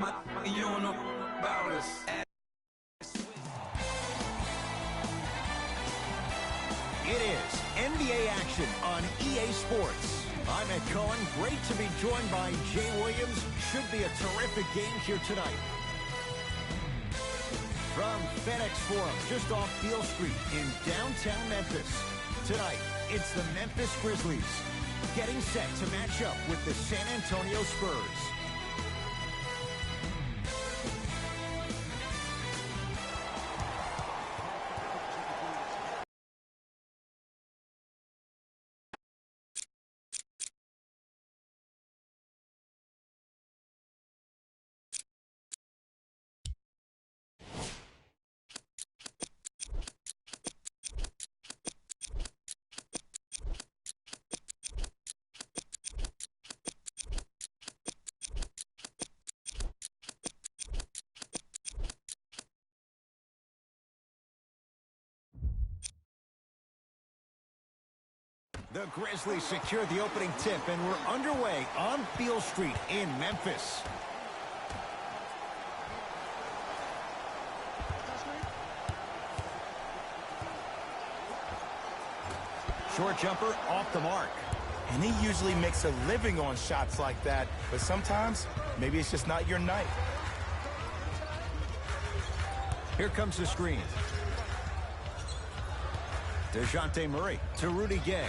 You don't know about us. It is NBA action on EA Sports. I'm Ed Cohen. Great to be joined by Jay Williams. Should be a terrific game here tonight. From FedEx Forum, just off Beale Street in downtown Memphis. Tonight, it's the Memphis Grizzlies getting set to match up with the San Antonio Spurs. The Grizzlies secure the opening tip, and we're underway on Beale Street in Memphis. Short jumper off the mark. And he usually makes a living on shots like that, but sometimes, maybe it's just not your night. Here comes the screen. DeJounte Murray to Rudy Gay.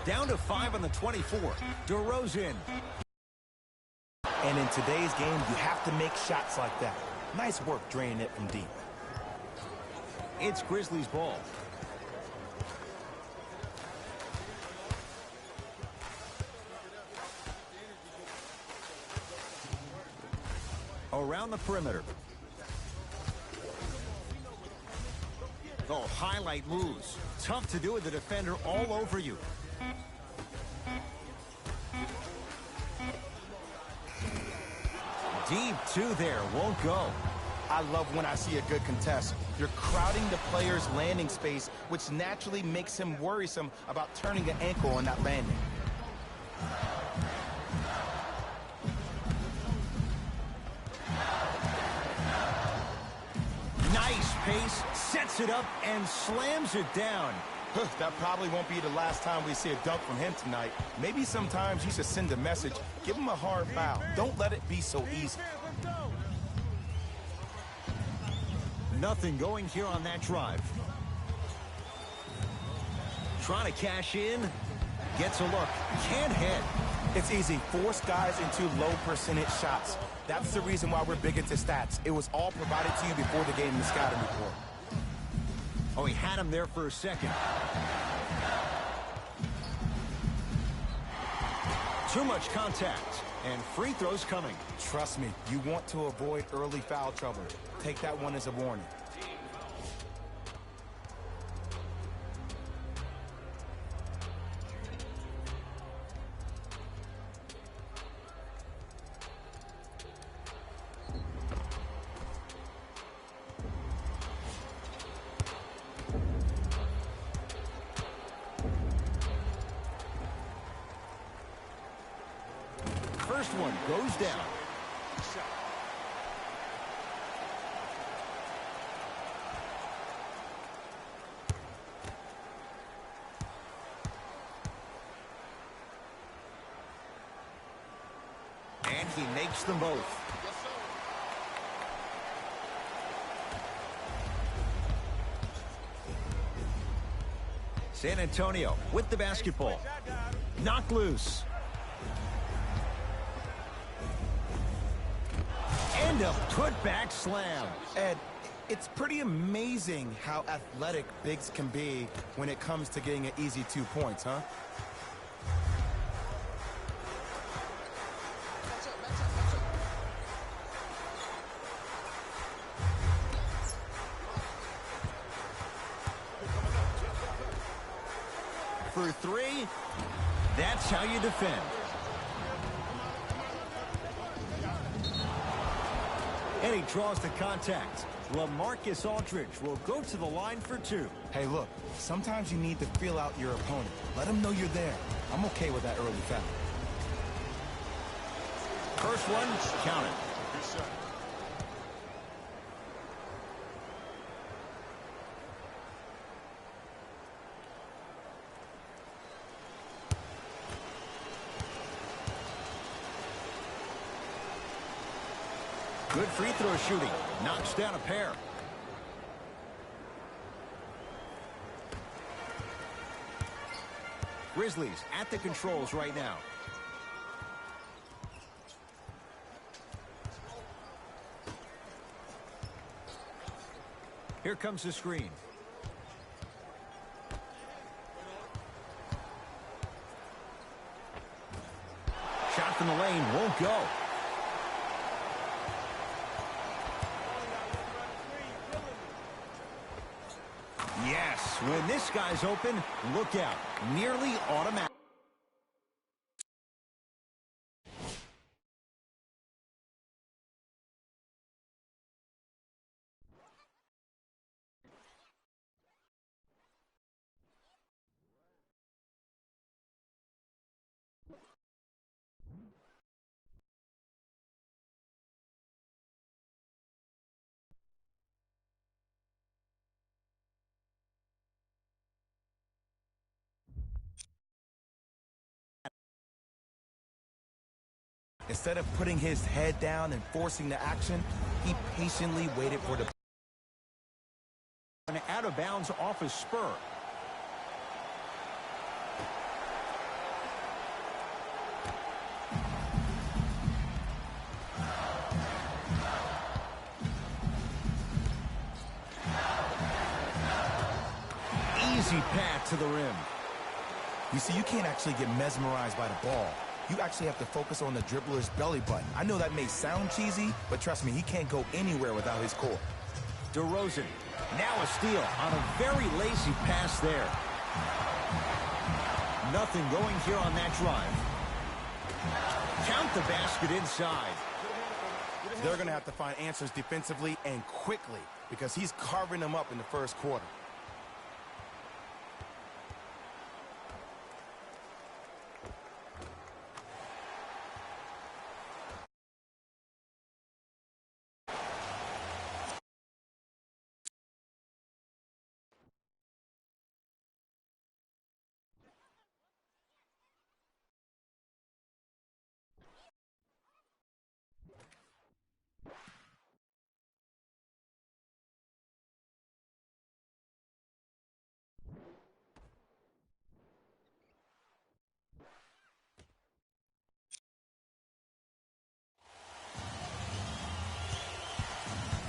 Down to 5 on the 24. DeRozan. And in today's game, you have to make shots like that. Nice work draining it from deep. It's Grizzlies ball. Around the perimeter. Oh, highlight moves. Tough to do with the defender all over you. Deep two there, won't go. I love when I see a good contest. You're crowding the player's landing space, which naturally makes him worrisome about turning an ankle on that landing. Nice pace, sets it up, and slams it down. That probably won't be the last time we see a dunk from him tonight. Maybe sometimes you should send a message. Give him a hard foul. Don't let it be so easy. Nothing going here on that drive. Trying to cash in. Gets a look. Can't hit. It's easy. Force guys into low percentage shots. That's the reason why we're big into stats. It was all provided to you before the game in the scouting report. Oh, he had him there for a second. Too much contact, and free throws coming. Trust me, you want to avoid early foul trouble. Take that one as a warning. First one goes down. And he makes them both. San Antonio with the basketball. Knocked loose. And a putback slam. Ed, it's pretty amazing how athletic bigs can be when it comes to getting an easy 2 points, huh? For three, that's how you defend. And he draws the contact. LaMarcus Aldridge will go to the line for two. Hey, look, sometimes you need to feel out your opponent. Let him know you're there. I'm okay with that early foul. First one, counted. Good free throw shooting. Knocks down a pair. Grizzlies at the controls right now. Here comes the screen. Shot from the lane won't go. Yes, when this guy's open, look out. Nearly automatic. Instead of putting his head down and forcing the action, he patiently waited for the... Out of bounds off his spur. Easy path to the rim. You see, you can't actually get mesmerized by the ball. You actually have to focus on the dribbler's belly button. I know that may sound cheesy, but trust me, he can't go anywhere without his core. DeRozan, now a steal on a very lazy pass there. Nothing going here on that drive. Count the basket inside. They're going to have to find answers defensively and quickly because he's carving them up in the first quarter.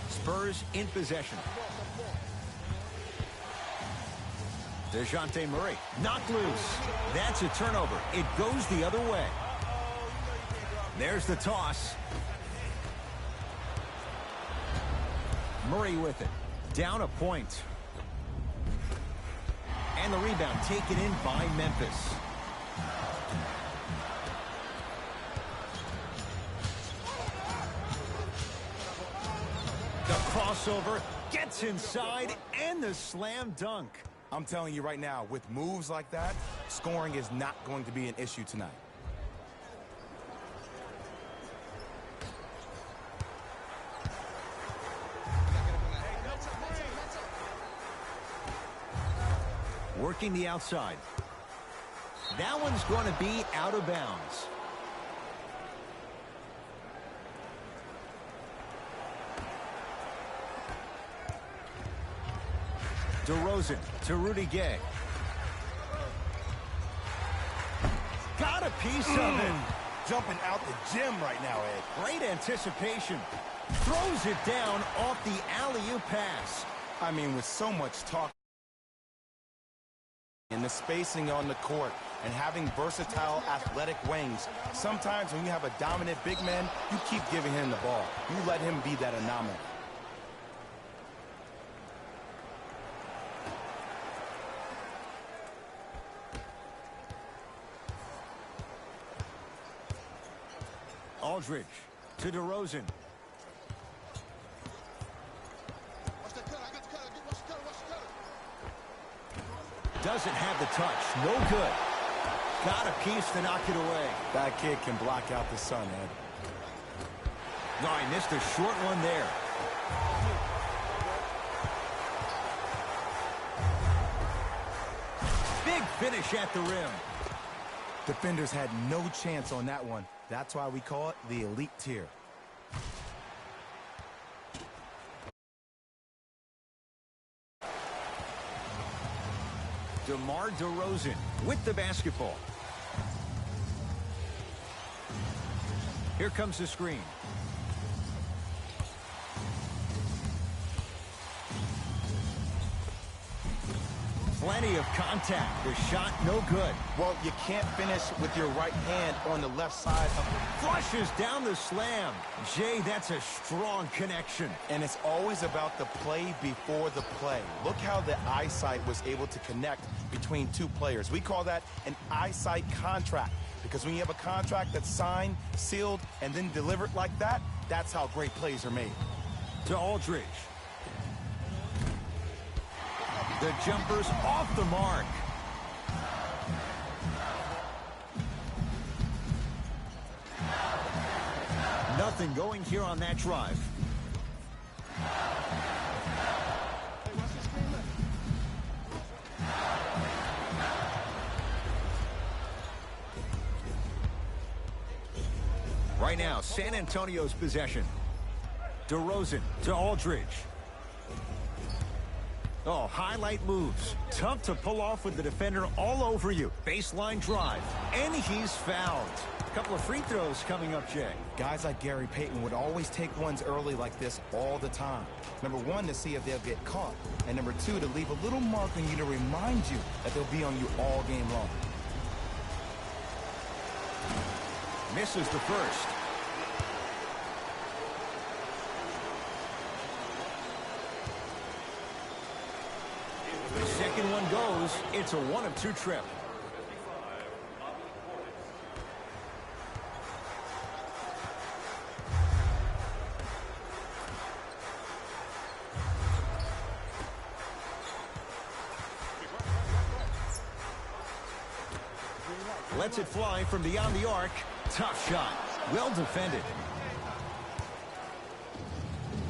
Spurs in possession. DeJounte Murray knocked loose. That's a turnover. It goes the other way. There's the toss. Murray with it. Down a point. And the rebound taken in by Memphis. The crossover gets inside and the slam dunk. I'm telling you right now, with moves like that, scoring is not going to be an issue tonight. Working the outside. That one's going to be out of bounds. DeRozan to Rudy Gay. Got a piece of it. Jumping out the gym right now, Ed. Great anticipation. Throws it down off the alley-oop pass. I mean, with so much talk and the spacing on the court and having versatile athletic wings, sometimes when you have a dominant big man, you keep giving him the ball. You let him be that anomaly. Aldridge to DeRozan. Doesn't have the touch. No good. got a piece to knock it away. That kid can block out the sun, Ed. No, I missed a short one there. Big finish at the rim. Defenders had no chance on that one. That's why we call it the elite tier. DeMar DeRozan with the basketball. Here comes the screen. Plenty of contact. The shot no good. Well, you can't finish with your right hand on the left side of Flushes down the slam. Jay, that's a strong connection. And it's always about the play before the play. Look how the eyesight was able to connect between two players. We call that an eyesight contract, because when you have a contract that's signed, sealed, and then delivered like that, that's how great plays are made. To Aldridge. The jumper's off the mark. Nothing going here on that drive. Right now, San Antonio's possession. DeRozan to Aldridge. Oh, highlight moves. Tough to pull off with the defender all over you. Baseline drive. And he's fouled. A couple of free throws coming up, Jay. Guys like Gary Payton would always take ones early like this all the time. Number one, to see if they'll get caught. And number two, to leave a little mark on you to remind you that they'll be on you all game long. Misses the first. The second one goes. It's a 1-of-2 trip. Lets it fly from beyond the arc. Tough shot. Well defended.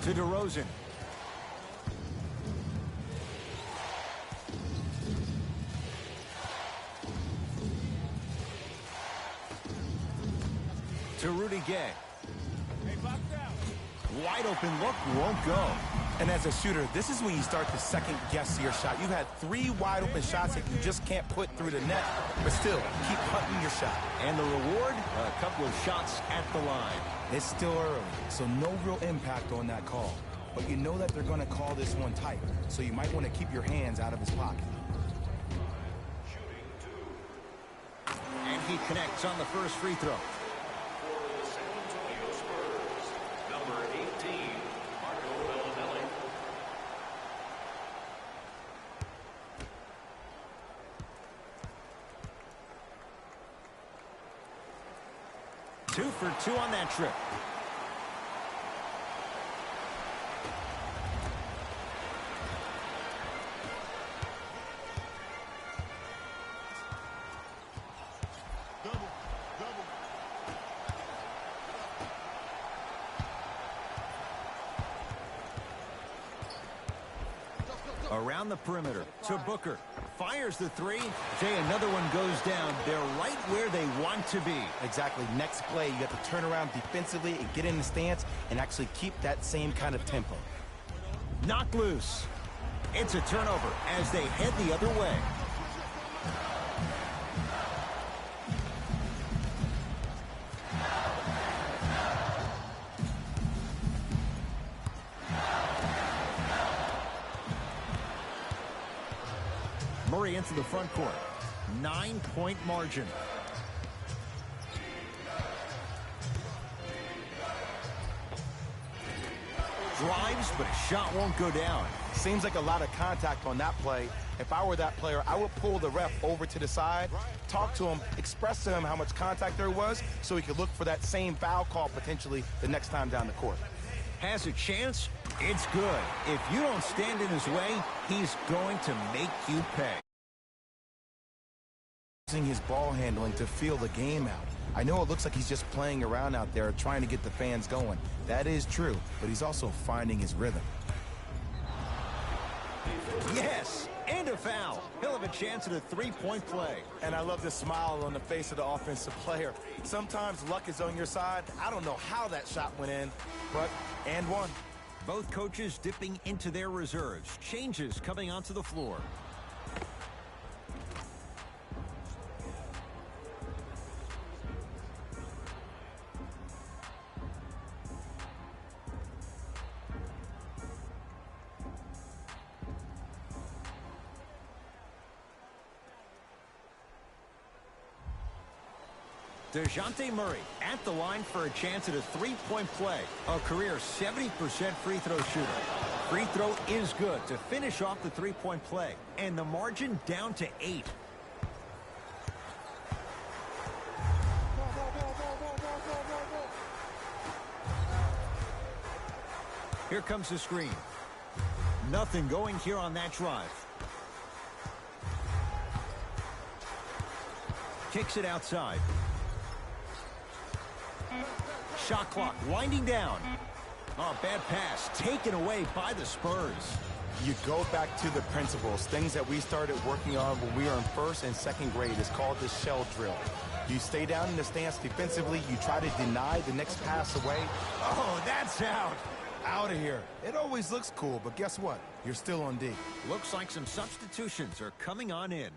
To DeRozan. To Rudy Gay. Wide open look, won't go. And as a shooter, this is when you start to second guess your shot. You've had 3 wide open shots that you just can't put through the net, but still, keep hunting your shot. And the reward, a couple of shots at the line. It's still early, so no real impact on that call. But you know that they're going to call this one tight, so you might want to keep your hands out of his pocket. And he connects on the first free throw. Two for 2 on that trip. Around the perimeter to Booker. Fires the 3. Jay, another one goes down. They're right where they want to be. Exactly. Next play, you have to turn around defensively and get in the stance and actually keep that same kind of tempo. Knocked loose. It's a turnover as they head the other way. Murray into the front court. 9-point margin. Drives, but a shot won't go down. Seems like a lot of contact on that play. If I were that player, I would pull the ref over to the side, talk to him, express to him how much contact there was so he could look for that same foul call potentially the next time down the court. Has a chance, it's good. If you don't stand in his way, he's going to make you pay. using his ball handling to feel the game out. I know it looks like he's just playing around out there trying to get the fans going. That is true, but he's also finding his rhythm. Yes, and a foul. He'll have a chance at a three-point play. And I love the smile on the face of the offensive player. Sometimes luck is on your side. I don't know how that shot went in, but and one. Both coaches dipping into their reserves. Changes coming onto the floor. DeJounte Murray at the line for a chance at a three-point play. A career 70% free throw shooter. Free throw is good to finish off the three-point play. And the margin down to 8. Here comes the screen. Nothing going here on that drive. Kicks it outside. Shot clock winding down. Oh, bad pass taken away by the Spurs. You go back to the principles, things that we started working on when we were in first and second grade. Is called the shell drill. You stay down in the stance defensively. You try to deny the next pass away. Oh, that's out. Out of here. It always looks cool, but guess what? You're still on D. Looks like some substitutions are coming on in.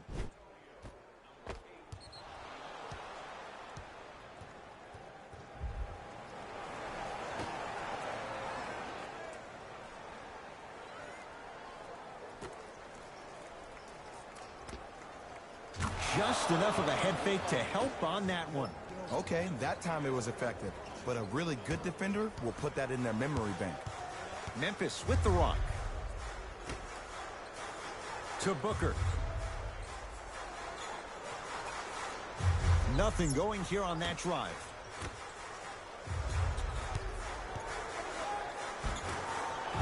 Just enough of a head fake to help on that one. Okay, that time it was effective. But a really good defender will put that in their memory bank. Memphis with the rock. To Booker. Nothing going here on that drive.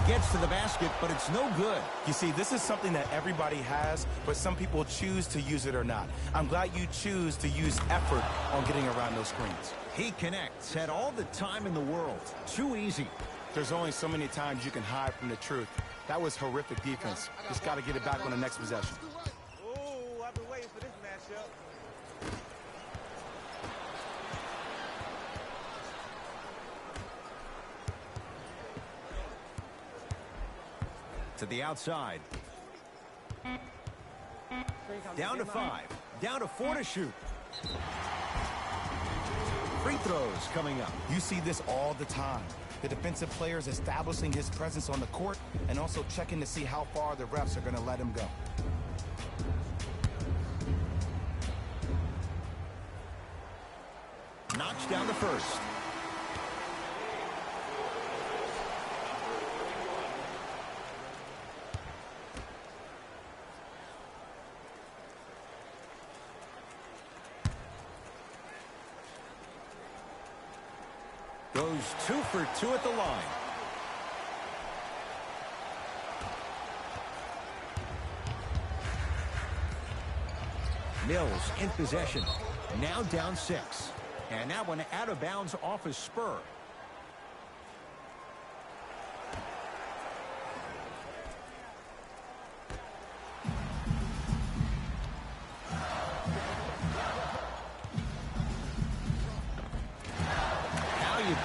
Gets to the basket, but it's no good. You see, this is something that everybody has, but some people choose to use it or not. I'm glad you choose to use effort on getting around those screens. He connects, had all the time in the world. Too easy. There's only so many times you can hide from the truth. That was horrific defense. Just got to get it back on the next possession. Oh, I've been waiting for this matchup. To the outside. Down to 5. Down to 4 to shoot. Free throws coming up. You see this all the time. The defensive player is establishing his presence on the court and also checking to see how far the refs are going to let him go. Knocks down the first. Goes 2 for 2 at the line. Mills in possession. Now down 6. And that one out of bounds off a spur.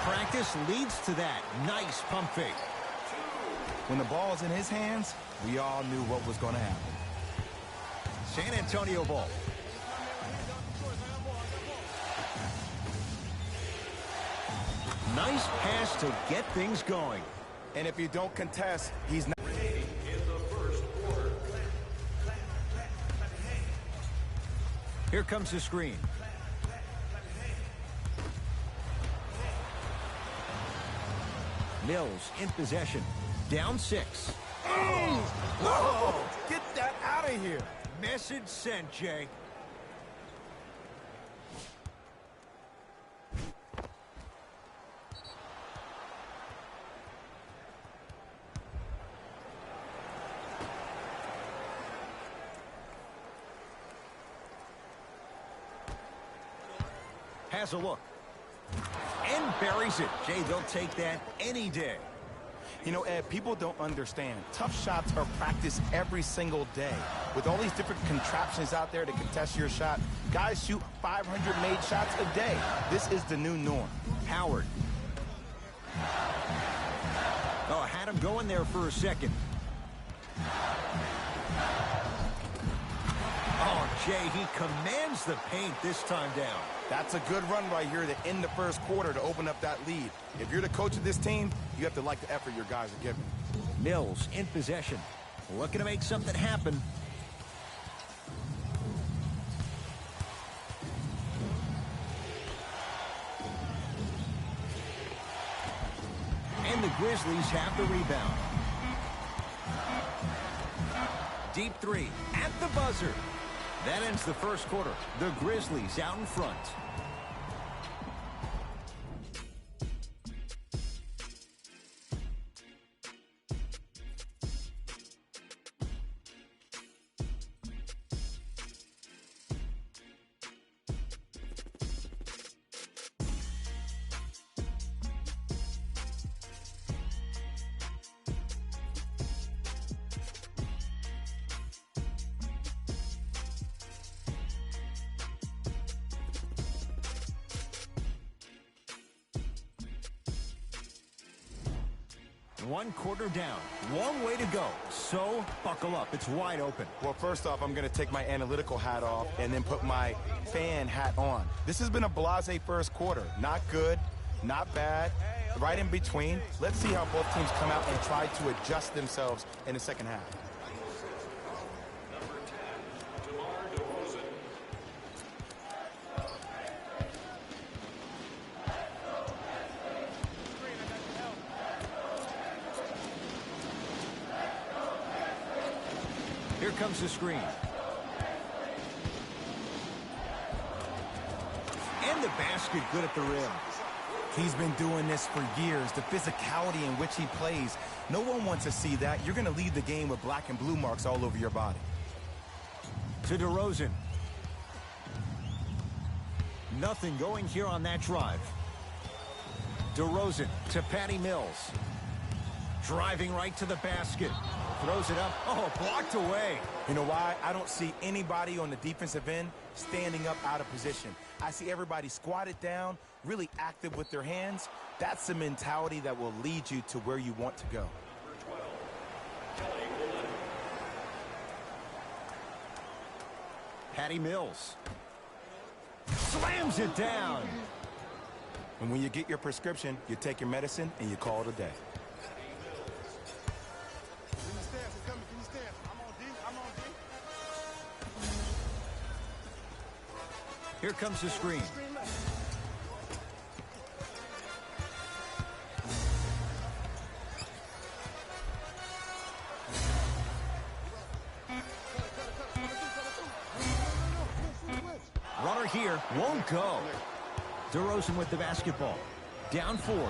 Practice leads to that. Nice pump fake. When the ball is in his hands, we all knew what was going to happen. San Antonio ball. Nice pass to get things going. And if you don't contest, he's not. Here comes the screen. Mills in possession. Down 6. Whoa! Get that out of here. Message sent, Jay. has a look. And buries it. Jay, they'll take that any day. You know, Ed, people don't understand. Tough shots are practiced every single day. With all these different contraptions out there to contest your shot, guys shoot 500 made shots a day. This is the new norm. Howard. Oh, had him going there for a second. Oh, Jay, he commands the paint this time down. That's a good run right here to end the first quarter to open up that lead. If you're the coach of this team, you have to like the effort your guys are giving. Mills in possession. Looking to make something happen. And the Grizzlies have the rebound. Deep three at the buzzer. That ends the first quarter. The Grizzlies out in front. One quarter down. Long way to go. So, buckle up. It's wide open. Well, first off, I'm going to take my analytical hat off and then put my fan hat on. This has been a blasé first quarter. Not good, not bad, right in between. Let's see how both teams come out and try to adjust themselves in the second half. Here comes the screen. And the basket good at the rim. He's been doing this for years. The physicality in which he plays. No one wants to see that. You're going to lead the game with black and blue marks all over your body. To DeRozan. Nothing going here on that drive. DeRozan to Patty Mills. Driving right to the basket. Throws it up. Oh, blocked away. You know why? I don't see anybody on the defensive end standing up out of position. I see everybody squatted down, really active with their hands. That's the mentality that will lead you to where you want to go. Patty Mills. Slams it down. And when you get your prescription, you take your medicine and you call it a day. Here comes the screen. Runner here, won't go. DeRozan with the basketball. Down 4.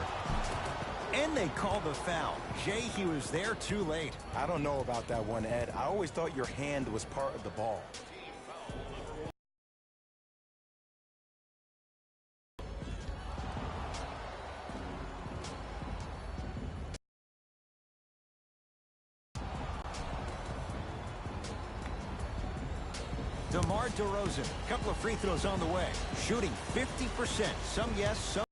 And they call the foul. Jay, he was there too late. I don't know about that one, Ed. I always thought your hand was part of the ball. DeMar DeRozan, a couple of free throws on the way. Shooting 50%. Some yes, some.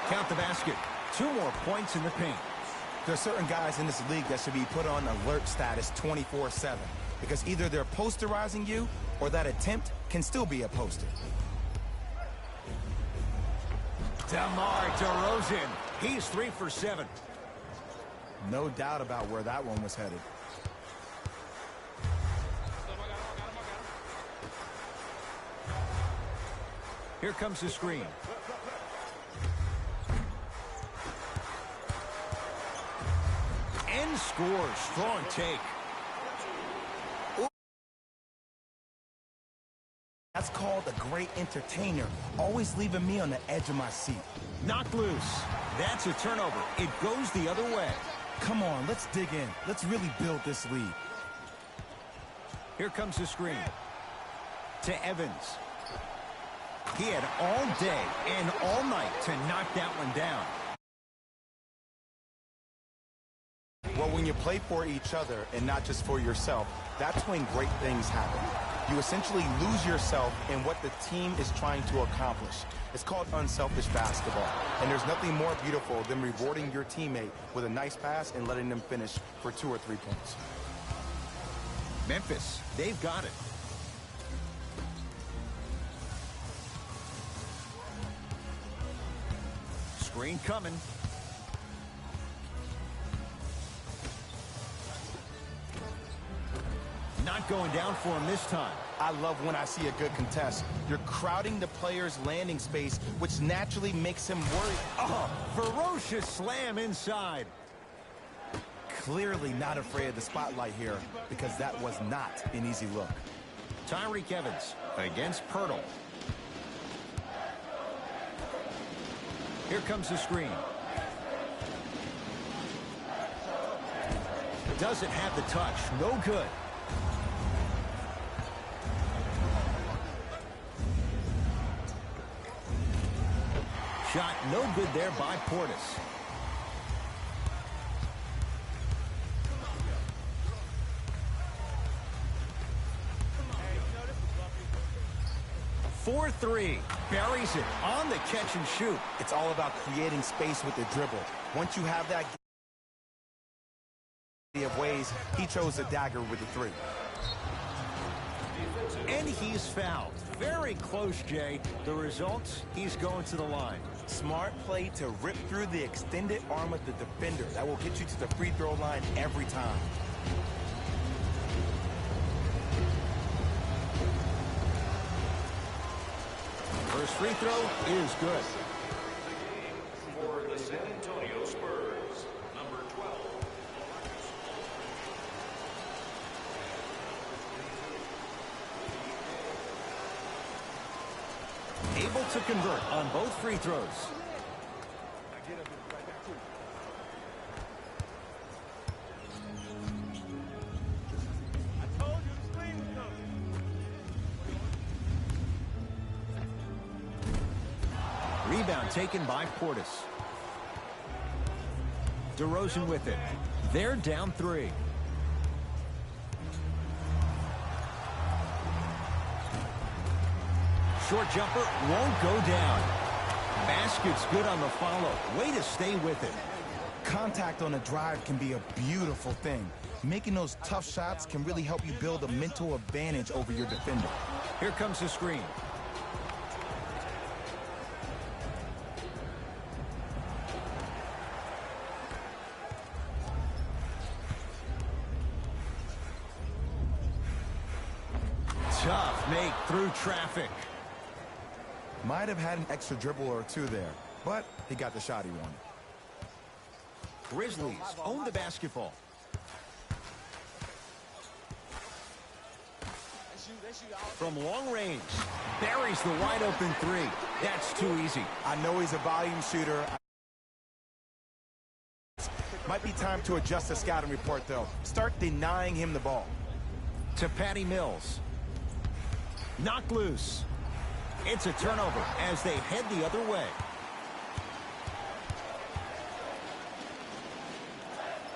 Count the basket. 2 more points in the paint. There are certain guys in this league that should be put on alert status 24/7 because either they're posterizing you or that attempt can still be a poster. DeMar DeRozan. He's 3 for 7. No doubt about where that one was headed. Here comes the screen. And scores. Strong take. That's called a great entertainer, always leaving me on the edge of my seat. Knocked loose. That's a turnover. It goes the other way. Come on, let's dig in. Let's really build this lead. Here comes the screen. To Evans. He had all day and all night to knock that one down. Well, when you play for each other and not just for yourself, that's when great things happen. You essentially lose yourself in what the team is trying to accomplish. It's called unselfish basketball. And there's nothing more beautiful than rewarding your teammate with a nice pass and letting them finish for 2 or 3 points. Memphis, they've got it. Screen coming. Not going down for him this time. I love when I see a good contest. You're crowding the player's landing space, which naturally makes him worry. Oh, ferocious slam inside. Clearly not afraid of the spotlight here, because that was not an easy look. Tyreek Evans against Pirtle. Here comes the screen. Doesn't have the touch. No good. Shot no good there by Portis. For 3. Buries it on the catch and shoot. It's all about creating space with the dribble. Once you have that of ways, he chose a dagger with the 3. And he's fouled. Very close, Jay. The result, he's going to the line. Smart play to rip through the extended arm of the defender. That will get you to the free throw line every time. First free throw is good. For the San Antonio Spurs, number 12. Able to convert on both free throws. I told you the screen was coming. Rebound taken by Portis. DeRozan with it. They're down 3. Short jumper won't go down. Basket's good on the follow. Way to stay with it. Contact on a drive can be a beautiful thing. Making those tough shots can really help you build a mental advantage over your defender. Here comes the screen. Tough make through traffic. Might have had an extra dribble or 2 there, but he got the shot he wanted. Grizzlies own the basketball. From long range, buries the wide open 3. That's too easy. I know he's a volume shooter. Might be time to adjust the scouting report, though. Start denying him the ball. To Patty Mills. Knocked loose. It's a turnover as they head the other way.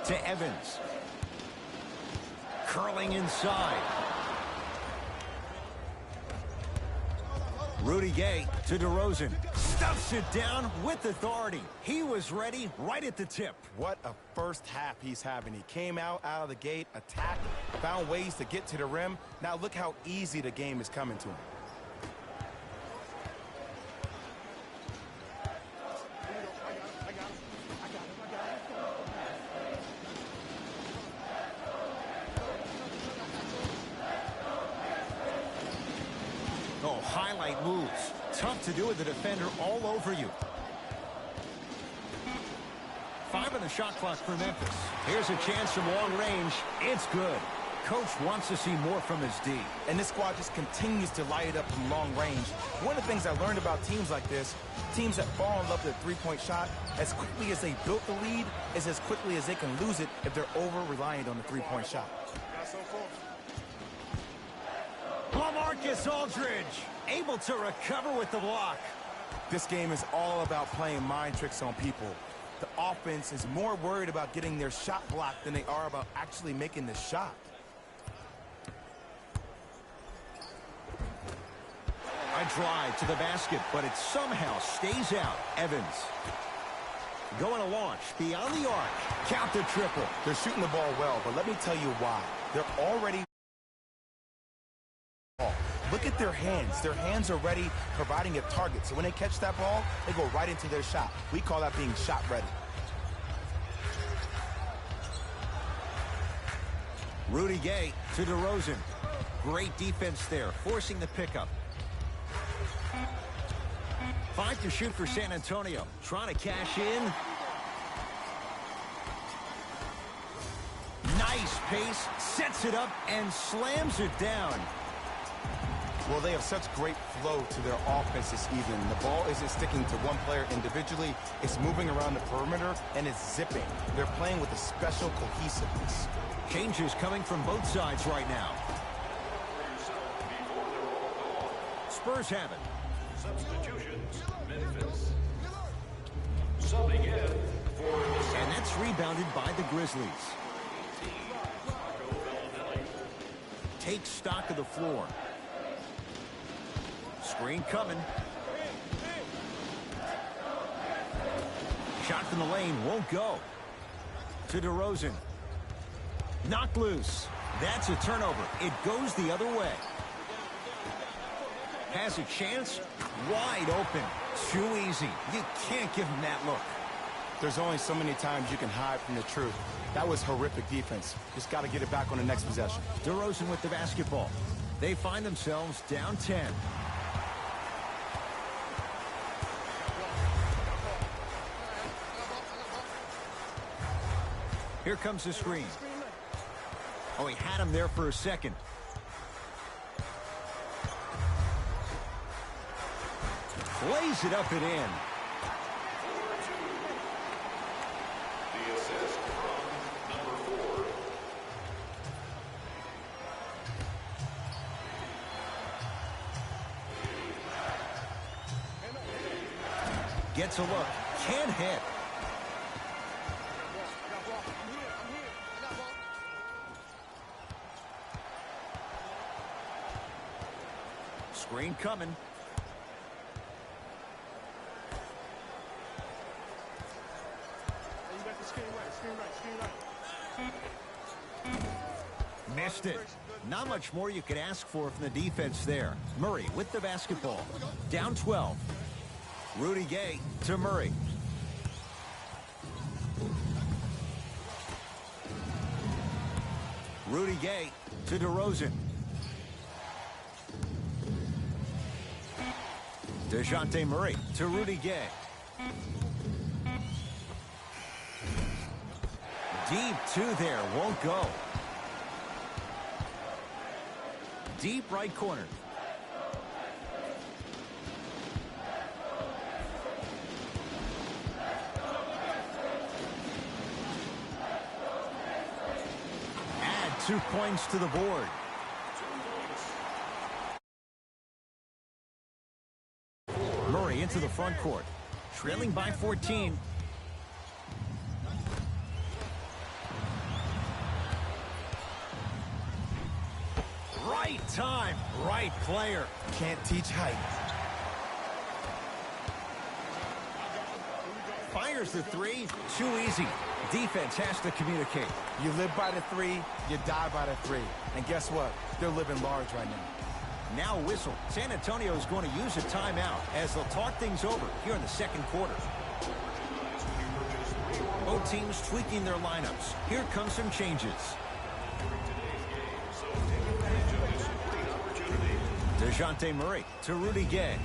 To Evans. Curling inside. Rudy Gay to DeRozan. Stuffs it down with authority. He was ready right at the tip. What a first half he's having. He came out of the gate, attacked, found ways to get to the rim. Now look how easy the game is coming to him. Oh, highlight moves. Tough to do with the defender all over you. 5 on the shot clock for Memphis. Here's a chance from long range. It's good. Coach wants to see more from his D. And this squad just continues to light it up from long range. One of the things I learned about teams like this, teams that fall in love with their three-point shot, as quickly as they built the lead, is as quickly as they can lose it if they're over-reliant on the three-point shot. LaMarcus Aldridge able to recover with the block. This game is all about playing mind tricks on people. The offense is more worried about getting their shot blocked than they are about actually making the shot. A drive to the basket, but it somehow stays out. Evans going to launch beyond the arc. Count the triple. They're shooting the ball well, but let me tell you why. They're already... Look at their hands. Their hands are ready, providing a target. So when they catch that ball, they go right into their shot. We call that being shot ready. Rudy Gay to DeRozan. Great defense there, forcing the pickup. 5 to shoot for San Antonio. Trying to cash in. Nice pace. Sets it up and slams it down. Well, they have such great flow to their offense this evening. The ball isn't sticking to one player individually. It's moving around the perimeter, and it's zipping. They're playing with a special cohesiveness. Changes coming from both sides right now. Spurs have it. Substitutions, Memphis. Subbing in for the... And that's rebounded by the Grizzlies. Take stock of the floor. Screen coming. Shot from the lane won't go. To DeRozan. Knocked loose. That's a turnover. It goes the other way. Has a chance. Wide open. Too easy. You can't give him that look. There's only so many times you can hide from the truth. That was horrific defense. Just got to get it back on the next possession. DeRozan with the basketball. They find themselves down 10. Here comes the screen. Oh, he had him there for a second. Lays it up and in. The assist from number 4. Gets a look. Can't hit. Screen coming. Missed it. Not much more you could ask for from the defense there. Murray with the basketball. Down 12. Rudy Gay to Murray. Rudy Gay to DeRozan. DeJounte Murray to Rudy Gay. Deep two there, won't go. Deep right corner. Add 2 points to the board. Murray into the front court. Trailing by 14. Right time, right player. Can't teach height. Fires the three. Too easy. Defense has to communicate. You live by the three, you die by the three. And guess what? They're living large right now. Now whistle. San Antonio is going to use a timeout as they'll talk things over here in the second quarter. Both teams tweaking their lineups. Here come some changes. DeJounte Murray to Rudy Gay.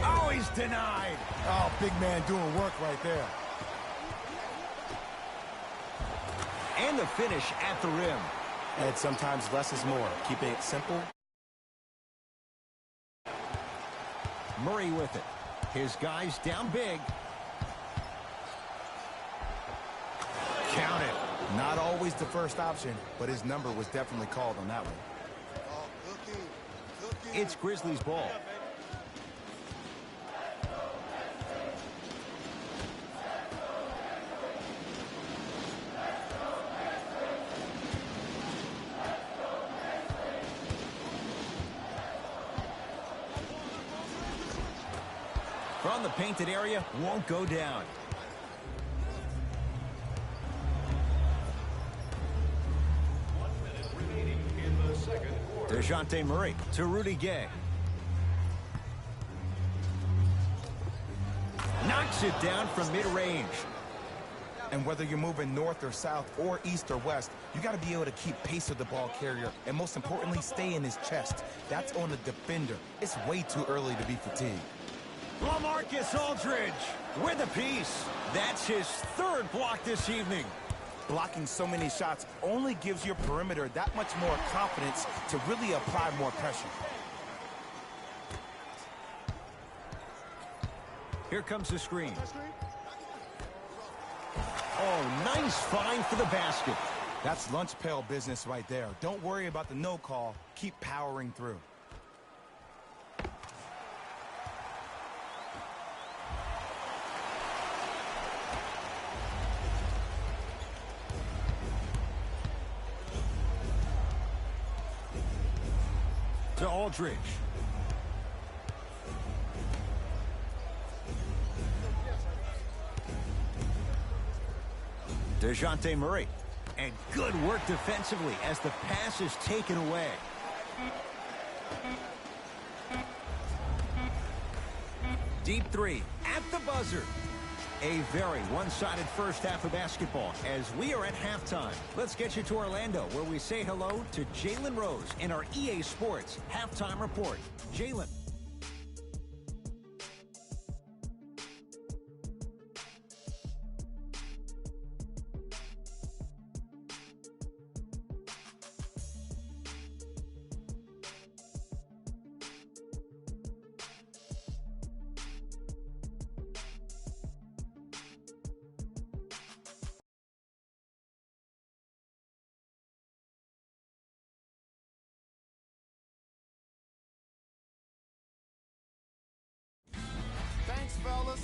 Oh, he's denied. Oh, big man doing work right there. And the finish at the rim. And sometimes less is more. Keeping it simple. Murray with it. His guys down big. Count it. Not always the first option, but his number was definitely called on that one. It's Grizzlies ball. From the painted area, won't go down. DeJounte Murray to Rudy Gay. Knocks it down from mid-range. And whether you're moving north or south or east or west, you got to be able to keep pace with the ball carrier and most importantly, stay in his chest. That's on the defender. It's way too early to be fatigued. LaMarcus Aldridge with a piece. That's his third block this evening. Blocking so many shots only gives your perimeter that much more confidence to really apply more pressure. Here comes the screen. Oh, nice find for the basket. That's lunch pail business right there. Don't worry about the no call. Keep powering through. To Aldridge. DeJounte Murray. And good work defensively as the pass is taken away. Deep three at the buzzer. A very one-sided first half of basketball as we are at halftime. Let's get you to Orlando where we say hello to Jalen Rose in our EA Sports Halftime Report. Jalen. Thanks, fellas.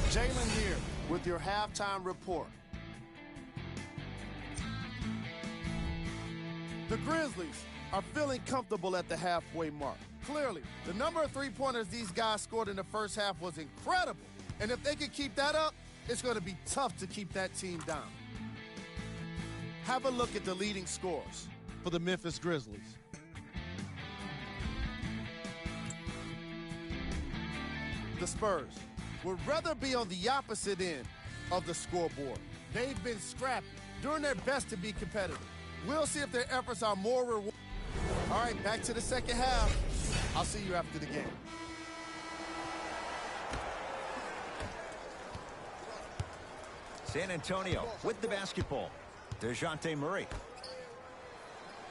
Jalen here with your halftime report. The Grizzlies are feeling comfortable at the halfway mark. Clearly, the number of three-pointers these guys scored in the first half was incredible. And if they can keep that up, it's going to be tough to keep that team down. Have a look at the leading scorers for the Memphis Grizzlies. The Spurs would rather be on the opposite end of the scoreboard. They've been scrappy, doing their best to be competitive. We'll see if their efforts are more rewarding. All right, back to the second half. I'll see you after the game. San Antonio with the basketball. DeJounte Murray.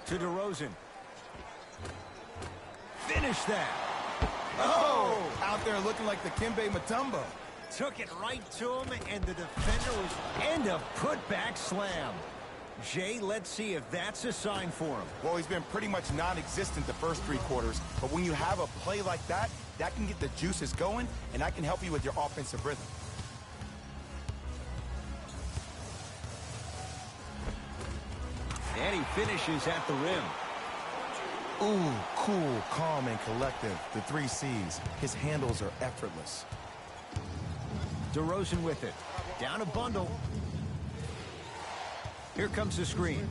To DeRozan. Finish that. Oh! Out there looking like the Kimbe Mutombo. Took it right to him, and the defender was... And a putback slam. Jay, let's see if that's a sign for him. Well, he's been pretty much non-existent the first three quarters, but when you have a play like that, that can get the juices going, and that can help you with your offensive rhythm. And he finishes at the rim. Ooh, cool, calm, and collective. The 3 C's. His handles are effortless. DeRozan with it. Down a bundle. Here comes the screen.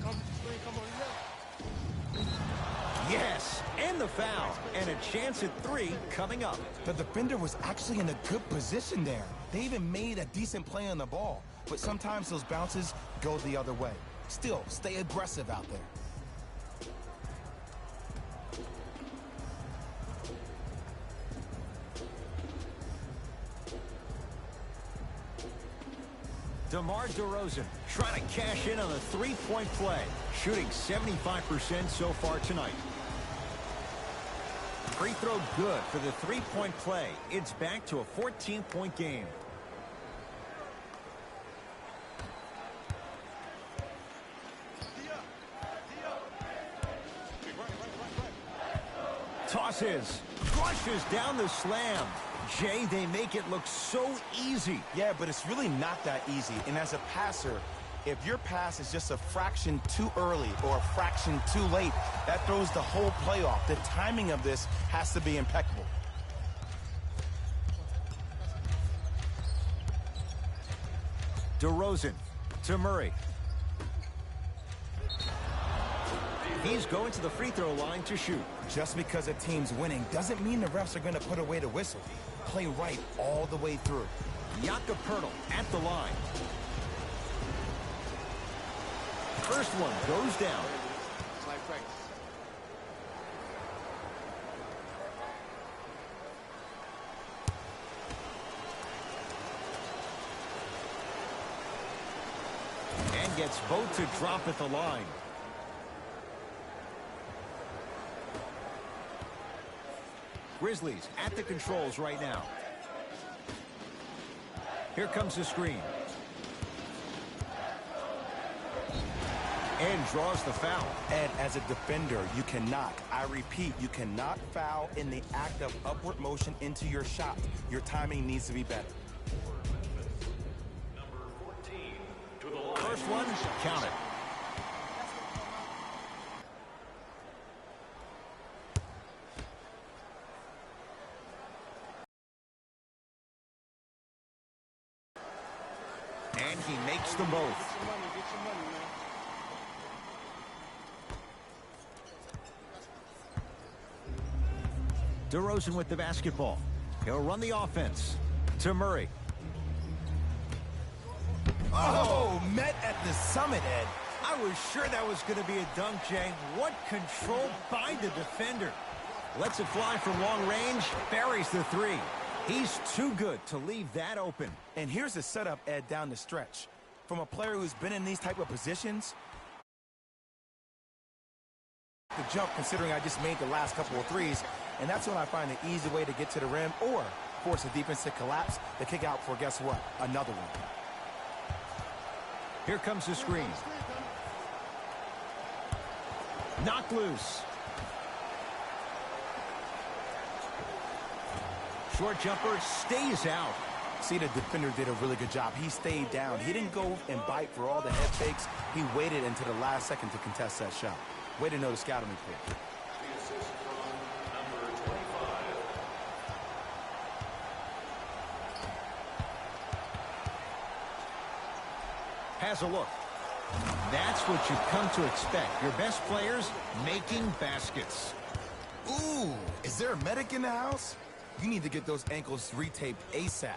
Yes, and the foul. And a chance at 3 coming up. The defender was actually in a good position there. They even made a decent play on the ball. But sometimes those bounces go the other way. Still, stay aggressive out there. DeMar DeRozan trying to cash in on the three-point play, shooting 75% so far tonight. Free throw good for the three-point play. It's back to a 14-point game. Tosses, flushes down the slam. Jay, they make it look so easy. Yeah, but it's really not that easy. And as a passer, if your pass is just a fraction too early or a fraction too late, that throws the whole play off. The timing of this has to be impeccable. DeRozan to Murray. He's going to the free throw line to shoot. Just because a team's winning doesn't mean the refs are going to put away the whistle. Play right all the way through. Jakob Poeltl at the line. First one goes down. And gets both to drop at the line. Grizzlies at the controls right now. Here comes the screen. And draws the foul. Ed, as a defender, you cannot, I repeat, you cannot foul in the act of upward motion into your shot. Your timing needs to be better. Number 14 to the line. First one, count it. And he makes them both. DeRozan with the basketball. He'll run the offense to Murray. Oh, met at the summit, Ed. I was sure that was going to be a dunk, Jay. What control by the defender. Lets it fly from long range, buries the three. He's too good to leave that open. And here's the setup, Ed, down the stretch. From a player who's been in these type of positions, the jump, considering I just made the last couple of threes, and that's when I find an easy way to get to the rim or force the defense to collapse to kick out for, guess what, another one. Here comes the screen. Knocked loose. Short jumper stays out. See, the defender did a really good job. He stayed down. He didn't go and bite for all the head fakes. He waited until the last second to contest that shot. Way to know the scouting report. The assist from number 25. Has a look. That's what you've come to expect. Your best players making baskets. Ooh, is there a medic in the house? You need to get those ankles retaped ASAP.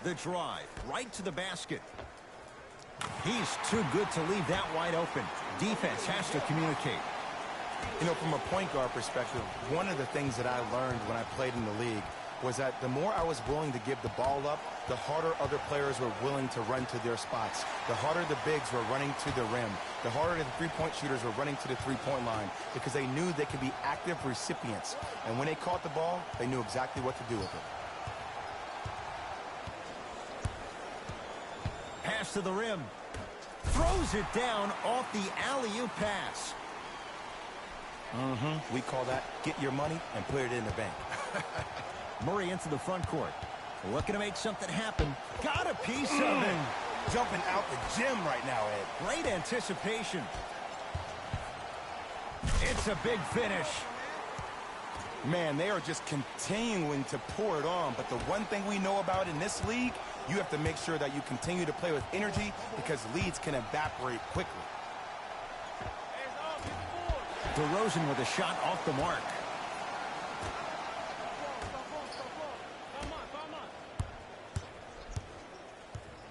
The drive, right to the basket. He's too good to leave that wide open. Defense has to communicate. You know, from a point guard perspective, one of the things that I learned when I played in the league was that the more I was willing to give the ball up, the harder other players were willing to run to their spots. The harder the bigs were running to the rim. The harder the three-point shooters were running to the three-point line because they knew they could be active recipients. And when they caught the ball, they knew exactly what to do with it. Pass to the rim. Throws it down off the alley-oop pass. We call that get your money and put it in the bank. Murray into the front court. Looking to make something happen. Got a piece of it. Jumping out the gym right now, Ed. Great anticipation. It's a big finish. Man, they are just continuing to pour it on. But the one thing we know about in this league, you have to make sure that you continue to play with energy because leads can evaporate quickly. DeRozan with a shot off the mark.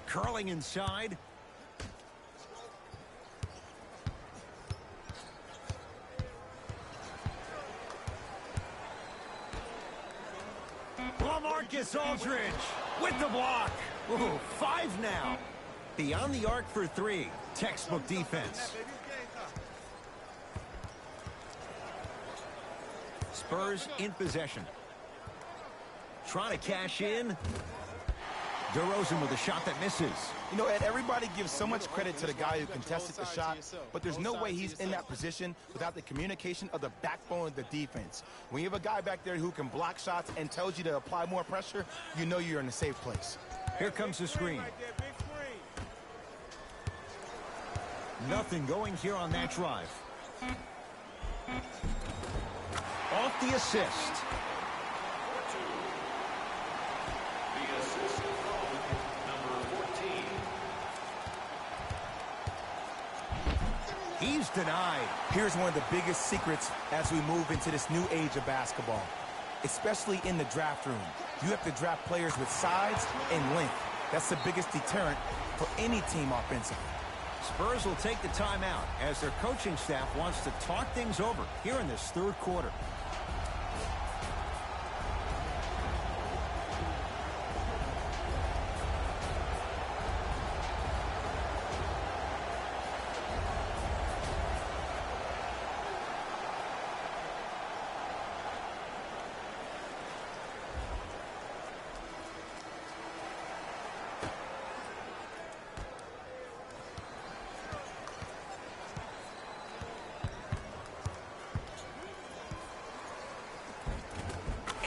Curling inside. Lamar LaMarcus Aldridge with the block. Ooh, 5 now. Beyond the arc for 3. Textbook defense. Spurs in possession. Trying to cash in. DeRozan with a shot that misses. You know, Ed, everybody gives so much credit to the guy who contested the shot, but there's no way he's in that position without the communication of the backbone of the defense. When you have a guy back there who can block shots and tells you to apply more pressure, you know you're in a safe place. Here comes the screen. Nothing going here on that drive. Off the assist. The assist from number 14. He's denied. Here's one of the biggest secrets as we move into this new age of basketball, especially in the draft room. You have to draft players with size and length. That's the biggest deterrent for any team offensively. Spurs will take the timeout as their coaching staff wants to talk things over here in this third quarter.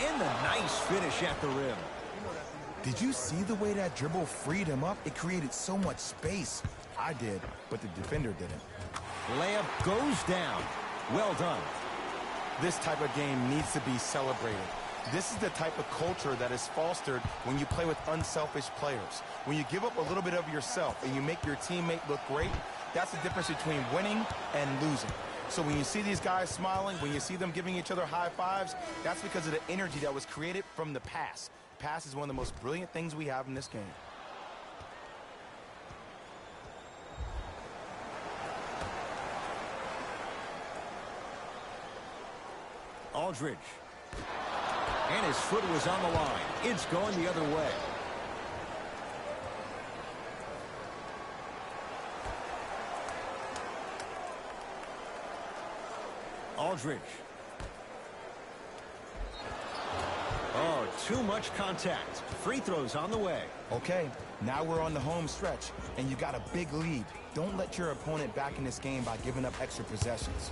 And a nice finish at the rim. Did you see the way that dribble freed him up? It created so much space. I did, but the defender didn't. Layup goes down. Well done. This type of game needs to be celebrated. This is the type of culture that is fostered when you play with unselfish players. When you give up a little bit of yourself and you make your teammate look great, that's the difference between winning and losing. So when you see these guys smiling, when you see them giving each other high fives, that's because of the energy that was created from the pass. Pass is one of the most brilliant things we have in this game. Aldridge. And his foot was on the line. It's going the other way. Aldridge. Oh, too much contact. Free throws on the way. Okay, now we're on the home stretch, and you got a big lead. Don't let your opponent back in this game by giving up extra possessions.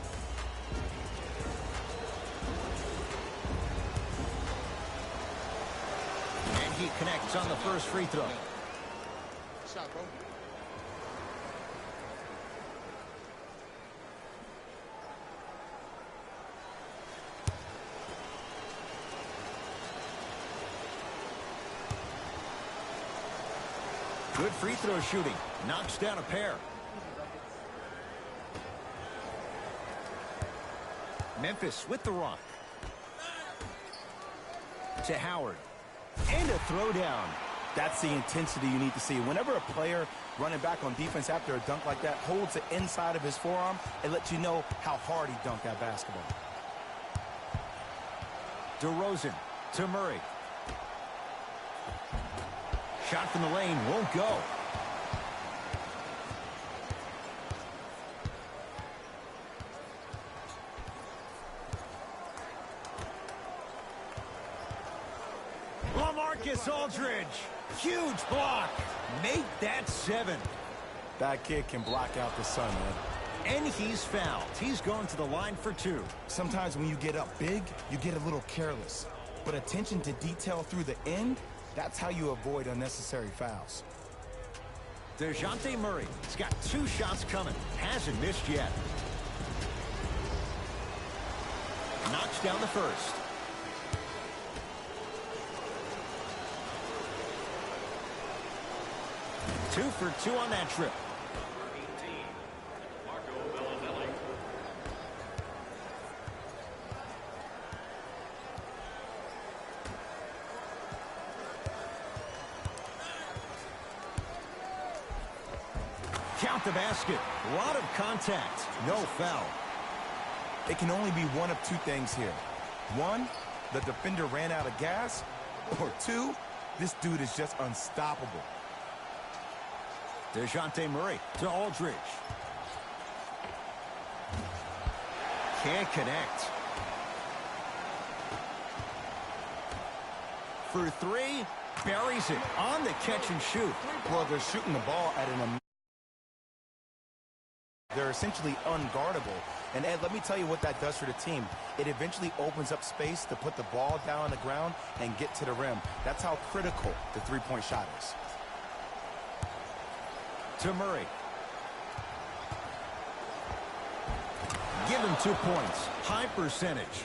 And he connects on the first free throw. Shot, bro. Good free throw shooting. Knocks down a pair. Memphis with the rock. To Howard. And a throwdown. That's the intensity you need to see. Whenever a player running back on defense after a dunk like that holds the inside of his forearm, it lets you know how hard he dunked that basketball. DeRozan to Murray. Shot from the lane won't go. LaMarcus Aldridge. Huge block. Make that 7. That kid can block out the sun, man. And he's fouled. He's going to the line for 2. Sometimes when you get up big, you get a little careless. But attention to detail through the end, that's how you avoid unnecessary fouls. DeJounte Murray has got 2 shots coming. Hasn't missed yet. Knocks down the first. Two for 2 on that trip. Number 18, Marco Bellinelli. Count the basket. A lot of contact. No foul. It can only be one of 2 things here. One, the defender ran out of gas, or two, this dude is just unstoppable. DeJounte Murray to Aldridge. Can't connect. For three, buries it on the catch and shoot. Well, they're shooting the ball at they're essentially unguardable. And Ed, let me tell you what that does for the team. It eventually opens up space to put the ball down on the ground and get to the rim. That's how critical the three-point shot is. To Murray. Give him 2 points. High percentage.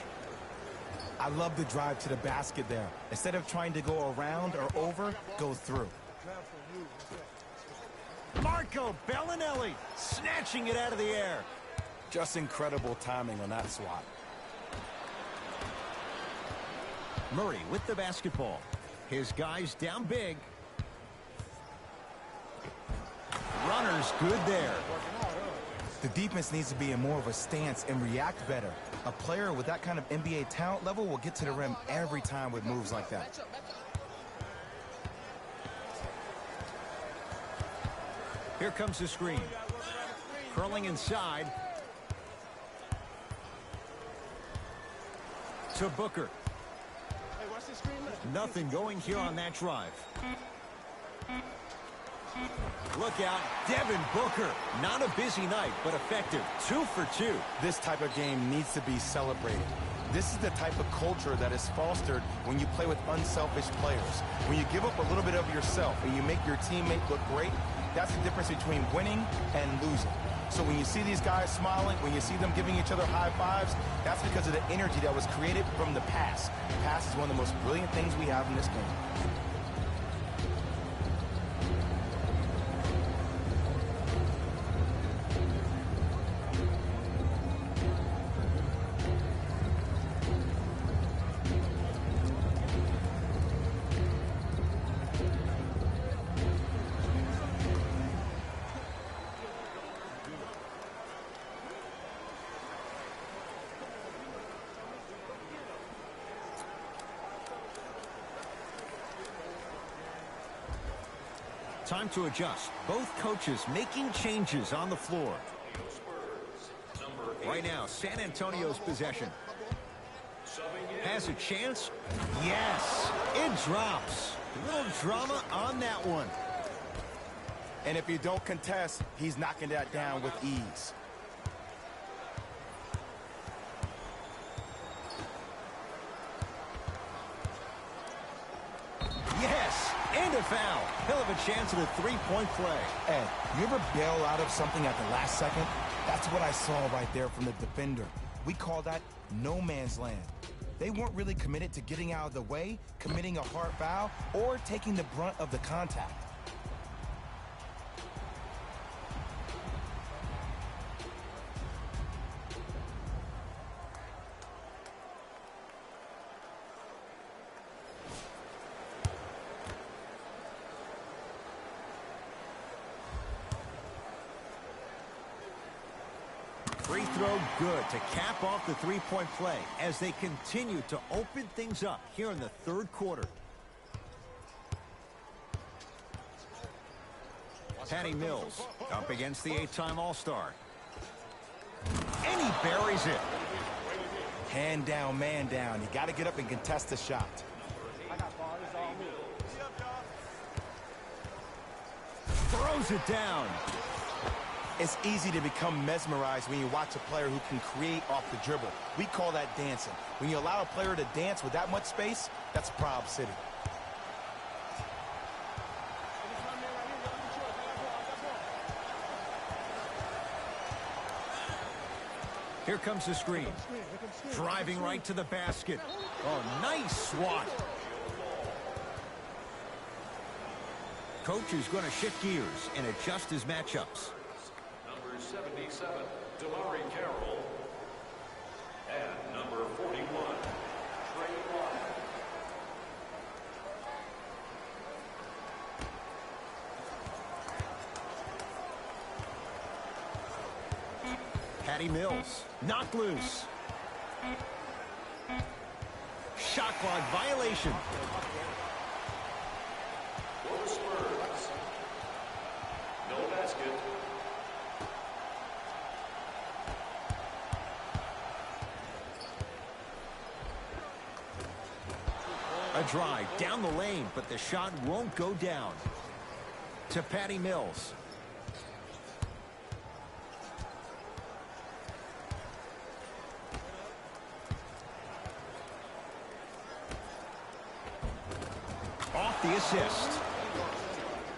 I love the drive to the basket there. Instead of trying to go around or over, go through. Marco Bellinelli snatching it out of the air. Just incredible timing on that swat. Murray with the basketball. His guys down big. Runner's good there. The defense needs to be in more of a stance and react better. A player with that kind of NBA talent level will get to the rim every time with moves like that. Here comes the screen. Curling inside. To Booker. Nothing going here on that drive. Look out, Devin Booker. Not a busy night, but effective. 2 for 2. This type of game needs to be celebrated. This is the type of culture that is fostered when you play with unselfish players. When you give up a little bit of yourself and you make your teammate look great, that's the difference between winning and losing. So when you see these guys smiling, when you see them giving each other high fives, that's because of the energy that was created from the pass. The pass is one of the most brilliant things we have in this game. Time to adjust. Both coaches making changes on the floor. Right now, San Antonio's possession. Has a chance? Yes! It drops. A little drama on that one. And if you don't contest, he's knocking that down with ease. Yes! And a foul. He'll have a chance at a three-point play. Ed, you ever bail out of something at the last second? That's what I saw right there from the defender. We call that no man's land. They weren't really committed to getting out of the way, committing a hard foul, or taking the brunt of the contact. Free throw good to cap off the three-point play as they continue to open things up here in the third quarter. Patty Mills up against the 8-time All-Star. And he buries it. Hand down, man down. You got to get up and contest the shot. Throws it down. It's easy to become mesmerized when you watch a player who can create off the dribble. We call that dancing. When you allow a player to dance with that much space, that's Prob City. Here comes the screen. Driving right to the basket. Oh, nice swat. Coach is going to shift gears and adjust his matchups. Number 77, Damari Carroll. And number 41, Trey Lyles. Patty Mills knocked loose. shot clock violation. For the Spurs. No basket. A drive down the lane, but the shot won't go down. To Patty Mills. Off the assist.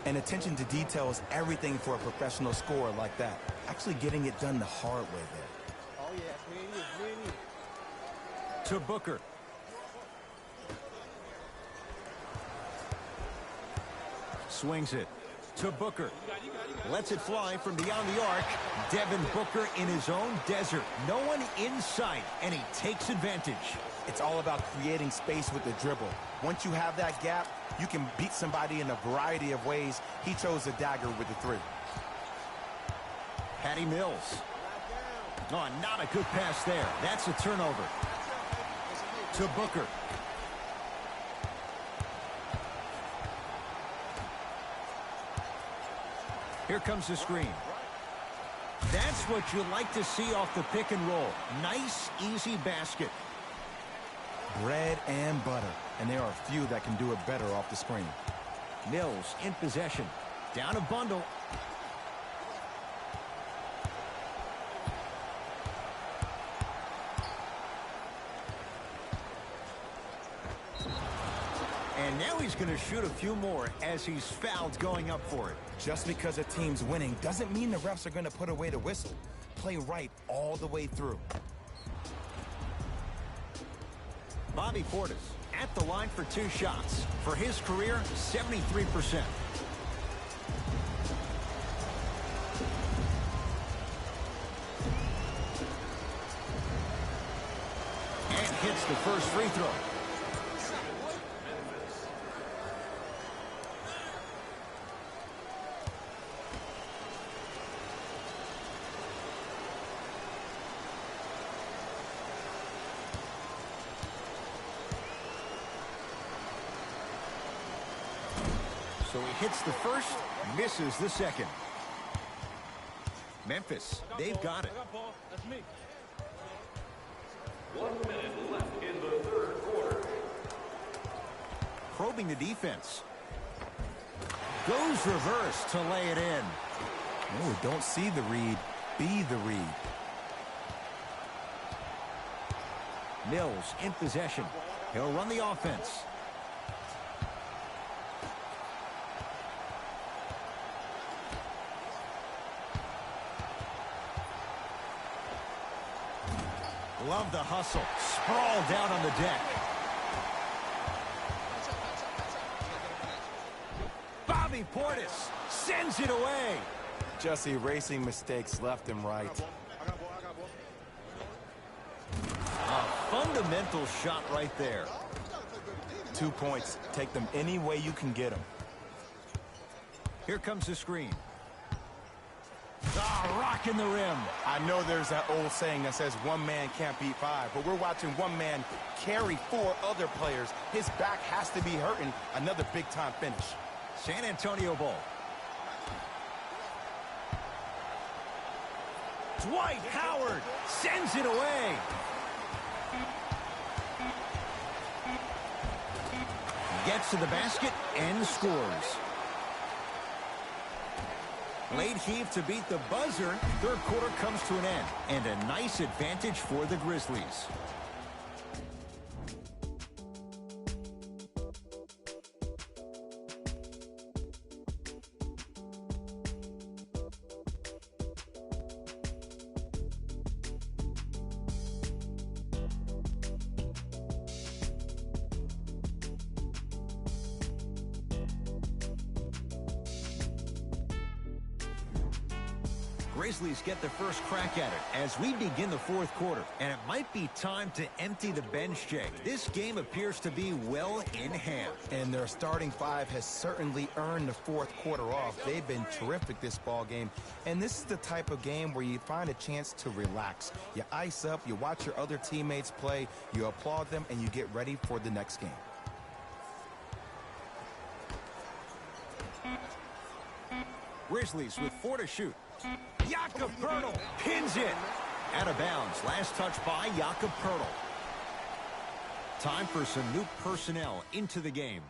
And attention to detail is everything for a professional scorer like that. Actually getting it done the hard way there. Oh, yeah. To Booker. Swings it to Booker. Lets it fly from beyond the arc. Devin Booker in his own desert. No one in sight, and he takes advantage. It's all about creating space with the dribble. Once you have that gap, you can beat somebody in a variety of ways. He chose the dagger with the three. Patty Mills. Oh, not a good pass there. That's a turnover. To Booker. Here comes the screen. That's what you like to see off the pick and roll. Nice, easy basket. Bread and butter. And there are few that can do it better off the screen. Mills in possession. Down a bundle. And now he's going to shoot a few more as he's fouled going up for it. Just because a team's winning doesn't mean the refs are going to put away the whistle. Play right all the way through. Bobby Portis at the line for 2 shots. For his career, 73%. And hits the first free throw. So he hits the first, misses the second. Memphis, they've got it. That's me. 1 minute left in the third quarter. Probing the defense. Goes reverse to lay it in. Oh, don't see the read. Be the read. Mills in possession. He'll run the offense. Love the hustle. Sprawled out on the deck. Bobby Portis sends it away. Just erasing mistakes left and right. A fundamental shot right there. 2 points. Take them any way you can get them. Here comes the screen. Ah, rocking the rim. I know there's that old saying that says one man can't beat 5, but we're watching one man carry 4 other players. His back has to be hurting. Another big-time finish. San Antonio ball. Dwight Howard sends it away. Gets to the basket and scores. Late heave to beat the buzzer. Third quarter comes to an end, and a nice advantage for the Grizzlies. Grizzlies get the first crack at it as we begin the fourth quarter. And it might be time to empty the bench, Jay. This game appears to be well in hand. And their starting five has certainly earned the fourth quarter off. They've been terrific this ball game. And this is the type of game where you find a chance to relax. You ice up, you watch your other teammates play, you applaud them, and you get ready for the next game. Grizzlies with 4 to shoot. Jakob Poeltl pins it. Out of bounds. Last touch by Jakob Poeltl. Time for some new personnel into the game.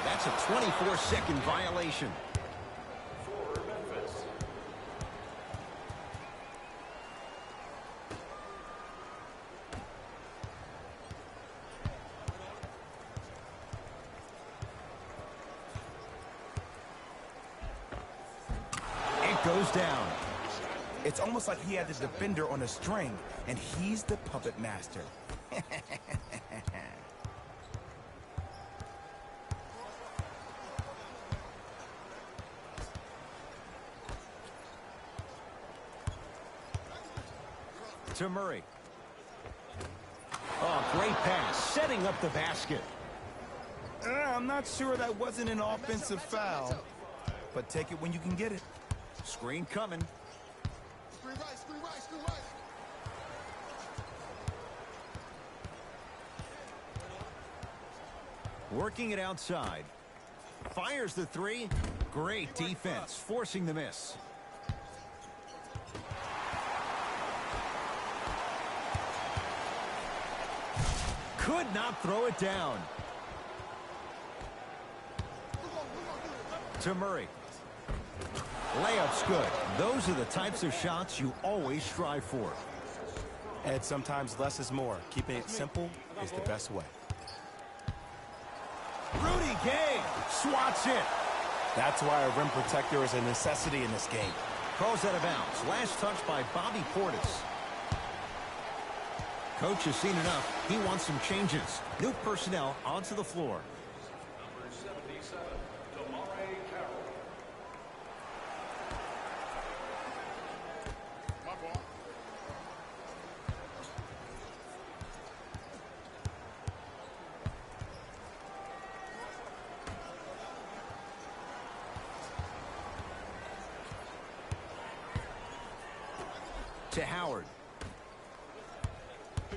That's a 24-second violation. For Memphis. It goes down. It's almost like he had the defender on a string, and he's the puppet master. To Murray. Oh, great pass, setting up the basket. I'm not sure that wasn't an offensive foul, but take it when you can get it. Screen coming. Screen right, screen right, screen right. Working it outside. Fires the three. Great defense, forcing the miss. Could not throw it down. To Murray. Layup's good. Those are the types of shots you always strive for. And sometimes less is more. Keeping it simple is the best way. Rudy Gay swats it. That's why a rim protector is a necessity in this game. Calls out of bounds. Last touch by Bobby Portis. Coach has seen enough. He wants some changes. New personnel onto the floor. Number 77, Damare Carroll. My ball. To Howard.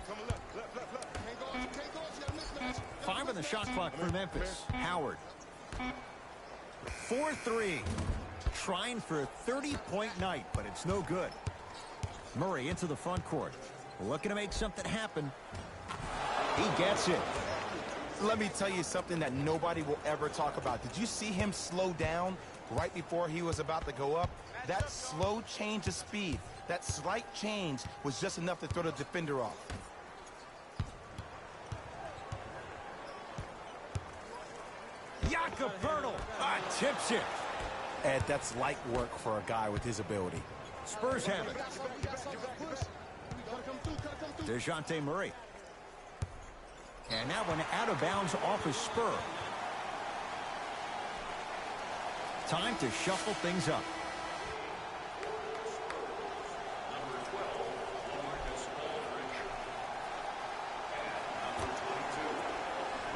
Coming left. Can't go, you got a mismatch. 5 on the shot clock for Memphis. Howard. 4-3. Trying for a 30-point night, but it's no good. Murray into the front court. Looking to make something happen. He gets it. Let me tell you something that nobody will ever talk about. Did you see him slow down right before he was about to go up? That slow change of speed, that slight change was just enough to throw the defender off. Jakob Poeltl tips it. Ed, that's light work for a guy with his ability. Spurs have it. DeJounte Murray. And that one out of bounds off his spur. Time to shuffle things up. Number 12, Marcus Aldridge. And number 22,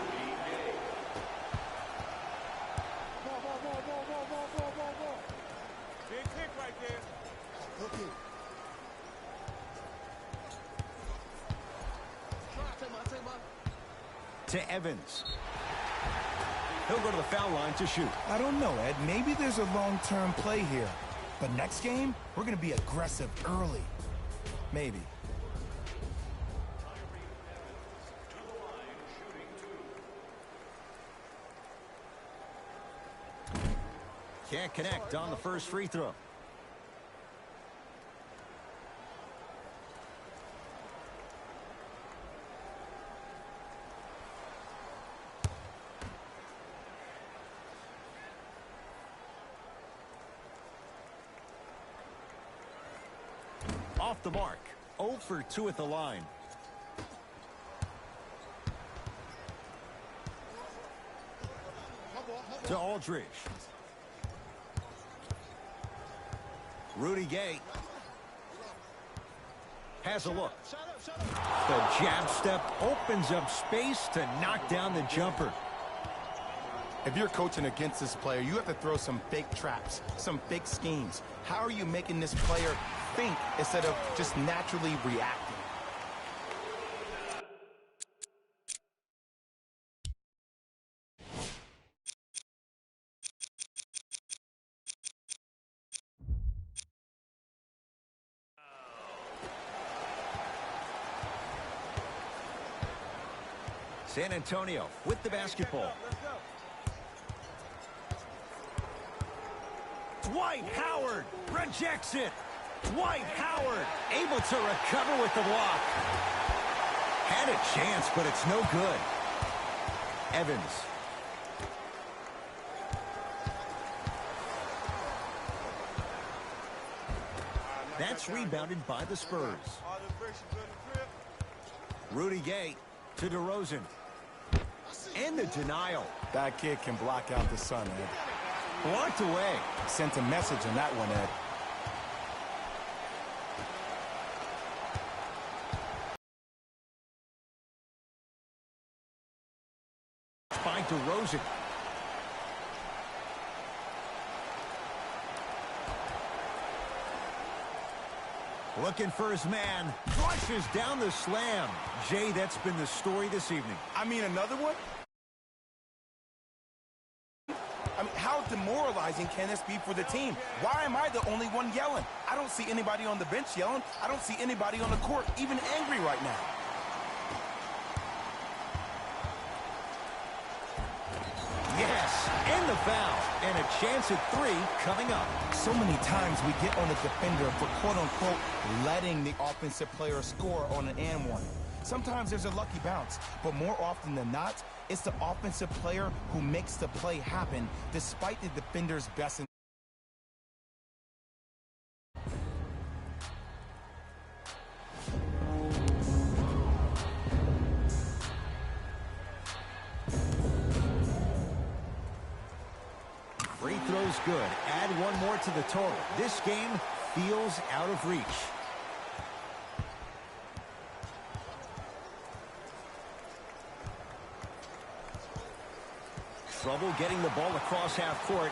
Rudy Gay. Big kick right there. Okay. To Evans. He'll go to the foul line to shoot. I don't know, Ed. Maybe there's a long-term play here. But next game, we're going to be aggressive early. Maybe. To the line, shooting 2. Can't connect on the first free throw. Off the mark. 0 for 2 at the line. To Aldridge. Rudy Gay. Has a look. The jab step opens up space to knock down the jumper. If you're coaching against this player, you have to throw some fake traps, some fake schemes. How are you making this player think instead of just naturally reacting? San Antonio with the basketball. Dwight Howard rejects it. Dwight Howard able to recover with the block. Had a chance, but it's no good. Evans. That's rebounded by the Spurs. Rudy Gay to DeRozan. And the denial. That kid can block out the sun, Ed. Blocked away. Sent a message on that one, Ed. By DeRozan. Looking for his man. Flushes down the slam. Jay, that's been the story this evening. I mean, another one? I mean, how demoralizing can this be for the team? Why am I the only one yelling? I don't see anybody on the bench yelling. I don't see anybody on the court even angry right now. Yes, and the foul. And a chance at three coming up. So many times we get on the defender for quote-unquote letting the offensive player score on an and one. Sometimes there's a lucky bounce, but more often than not, it's the offensive player who makes the play happen despite the defender's best. Free throws good. Add one more to the total. This game feels out of reach. Trouble getting the ball across half court.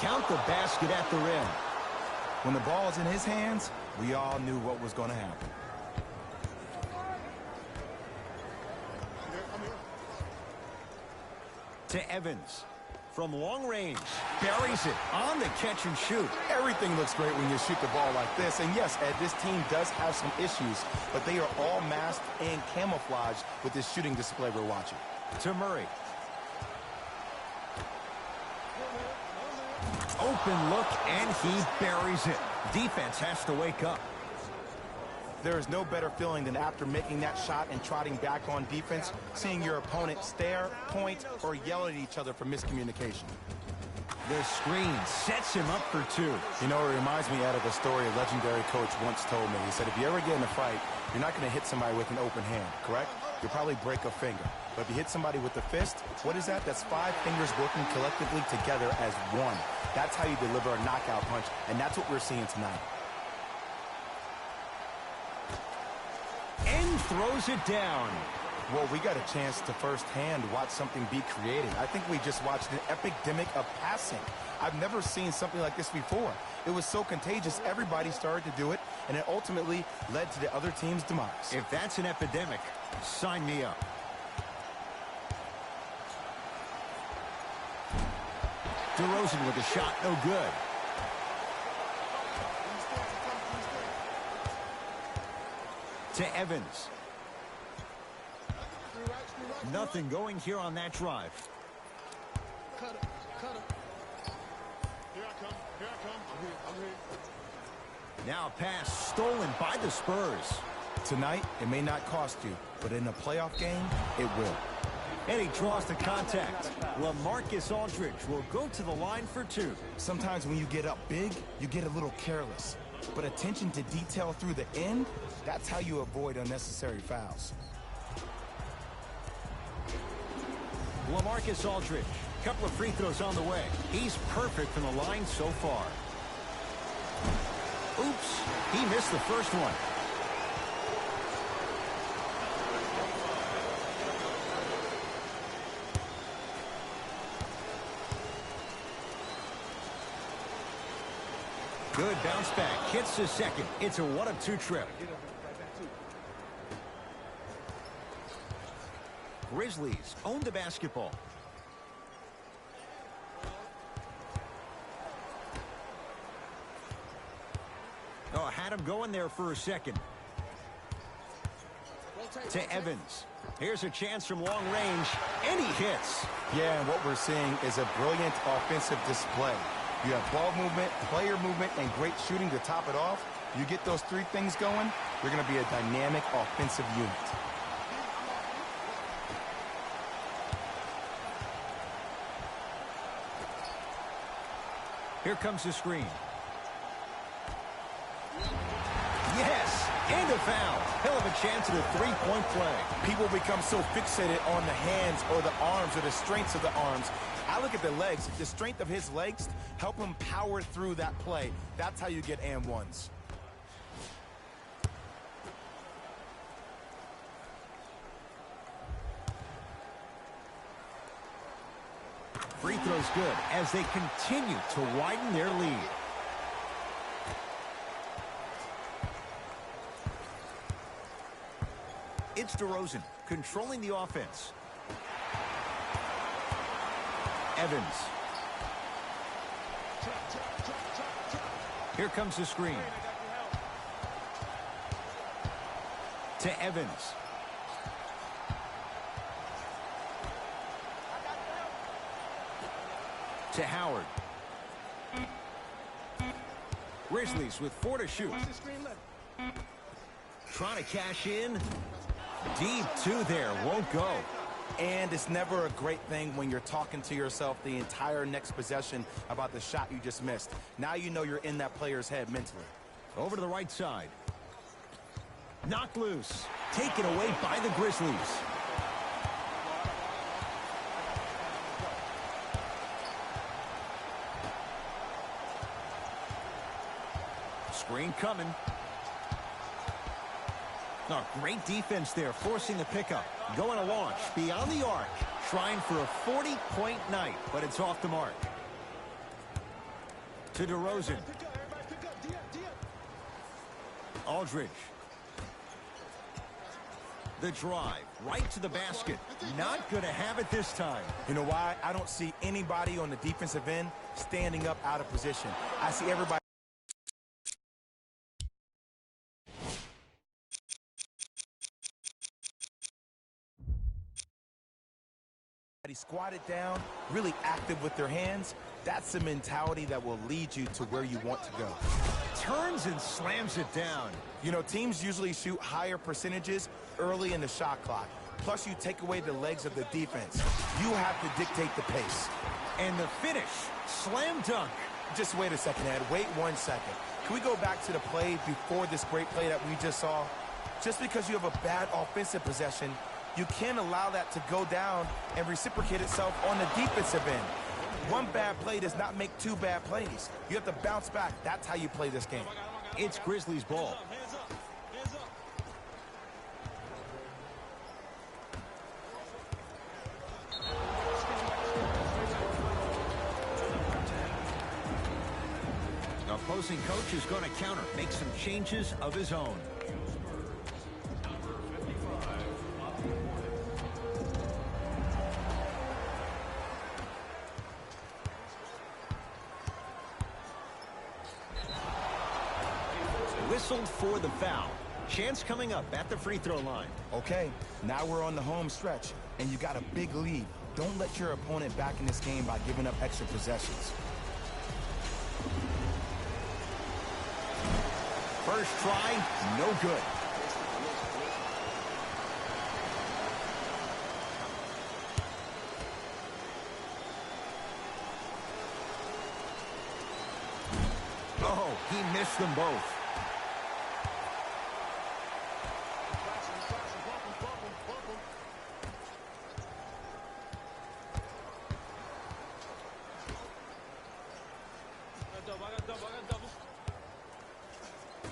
Count the basket at the rim. When the ball's in his hands, we all knew what was going to happen. To Evans. From long range. Buries it on the catch and shoot. Everything looks great when you shoot the ball like this. And yes, Ed, this team does have some issues, but they are all masked and camouflaged with this shooting display we're watching. To Murray. Open look, and he buries it. Defense has to wake up. There is no better feeling than after making that shot and trotting back on defense, seeing your opponent stare, point, or yell at each other for miscommunication. The screen sets him up for two. You know, it reminds me out of a story a legendary coach once told me. He said, if you ever get in a fight, you're not going to hit somebody with an open hand, correct? You'll probably break a finger. But if you hit somebody with the fist, what is that? That's 5 fingers working collectively together as one. That's how you deliver a knockout punch, and that's what we're seeing tonight. And throws it down. Well, we got a chance to firsthand watch something be created. I think we just watched an epidemic of passing. I've never seen something like this before. It was so contagious, everybody started to do it, and it ultimately led to the other team's demise. If that's an epidemic, sign me up. DeRozan with a shot, no good. To Evans. Nothing going here on that drive. Cut it. Here I come. I'm here. Now a pass stolen by the Spurs. Tonight, it may not cost you, but in a playoff game, it will. And he draws the contact. LaMarcus Aldridge will go to the line for two. Sometimes when you get up big, you get a little careless. But attention to detail through the end, that's how you avoid unnecessary fouls. LaMarcus Aldridge, couple of free throws on the way. He's perfect from the line so far. Oops, he missed the first one. Good bounce back, hits the second. It's a 1-of-2 trip. Grizzlies own the basketball. Oh, had him going there for a second. To Evans. Here's a chance from long range, and he hits. Yeah, and what we're seeing is a brilliant offensive display. You have ball movement, player movement, and great shooting to top it off. You get those three things going, you're going to be a dynamic offensive unit. Here comes the screen. Yes, and a foul. He'll have a chance at a three-point play. People become so fixated on the hands or the arms or the strengths of the arms. I look at the legs. The strength of his legs help him power through that play. That's how you get and ones. Free throw's good as they continue to widen their lead. It's DeRozan controlling the offense. Evans. Here comes the screen. To Evans. To Howard. Grizzlies with 4 to shoot. Trying to cash in. Deep two there, won't go. And it's never a great thing when you're talking to yourself the entire next possession about the shot you just missed. Now you know you're in that player's head mentally. Over to the right side. Knocked loose. Taken away by the Grizzlies. Screen coming. Oh, great defense there, forcing the pickup. Going to launch beyond the arc. Trying for a 40-point night, but it's off the mark. To DeRozan. Aldridge. The drive, right to the basket. Not going to have it this time. You know why? I don't see anybody on the defensive end standing up out of position. I see everybody squatted down, really active with their hands. That's the mentality that will lead you to where you want to go. Turns and slams it down. You know, teams usually shoot higher percentages early in the shot clock. Plus, you take away the legs of the defense. You have to dictate the pace. And the finish, slam dunk. Just wait a second, Ed. Wait 1 second. Can we go back to the play before this great play that we just saw? Just because you have a bad offensive possession, you can't allow that to go down and reciprocate itself on the defensive end. One bad play does not make 2 bad plays. You have to bounce back. That's how you play this game. It's Grizzlies ball. The opposing coach is going to counter, make some changes of his own. Whistled for the foul. Chance coming up at the free throw line. Okay, now we're on the home stretch, and you got a big lead. Don't let your opponent back in this game by giving up extra possessions. First try, no good. Oh, he missed them both.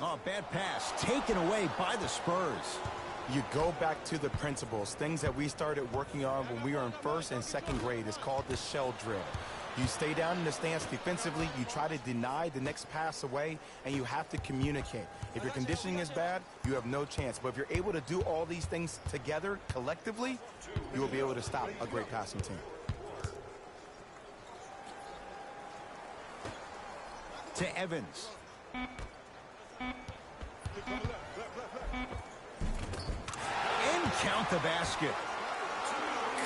Oh, bad pass taken away by the Spurs. You go back to the principles, things that we started working on when we were in first and second grade. It's called the shell drill. You stay down in the stance defensively, you try to deny the next pass away, and you have to communicate. If your conditioning is bad, you have no chance. But if you're able to do all these things together, collectively, you will be able to stop a great passing team. To Evans. And count the basket.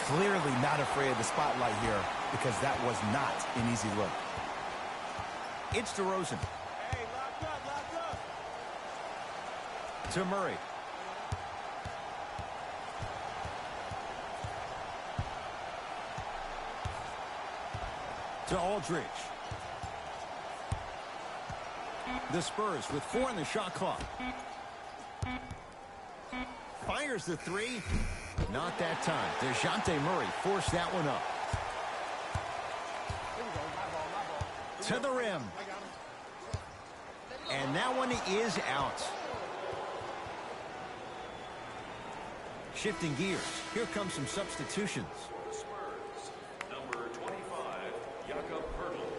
Clearly not afraid of the spotlight here because that was not an easy look. It's DeRozan. Hey, locked up. To Murray. To Aldridge. The Spurs with 4 on the shot clock. Fires the three. Not that time. DeJounte Murray forced that one up. To the rim. And that one is out. Shifting gears. Here come some substitutions. Spurs, number 25, Jakob Poeltl.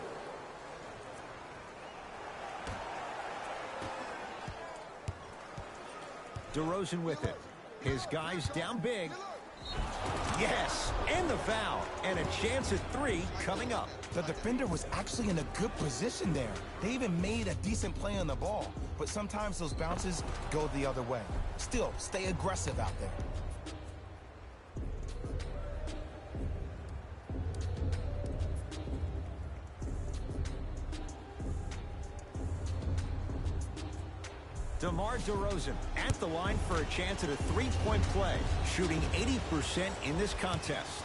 DeRozan with it. His guys down big. Yes, and the foul. And a chance at 3 coming up. The defender was actually in a good position there. They even made a decent play on the ball. But sometimes those bounces go the other way. Still, stay aggressive out there. DeMar DeRozan at the line for a chance at a 3-point play, shooting 80% in this contest.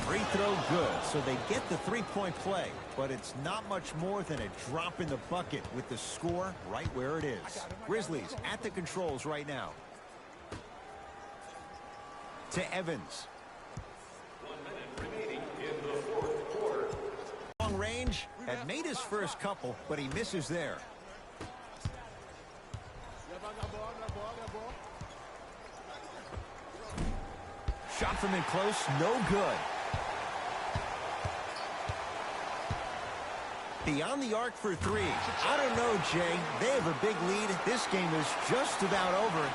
Free throw good, so they get the 3-point play, but it's not much more than a drop in the bucket with the score right where it is. Grizzlies at the controls right now. To Evans. 1 minute remaining in the fourth quarter. Long range, had made his first couple, but he misses there. Shot from in close, no good. Beyond the arc for 3. I don't know, Jay. They have a big lead. This game is just about over.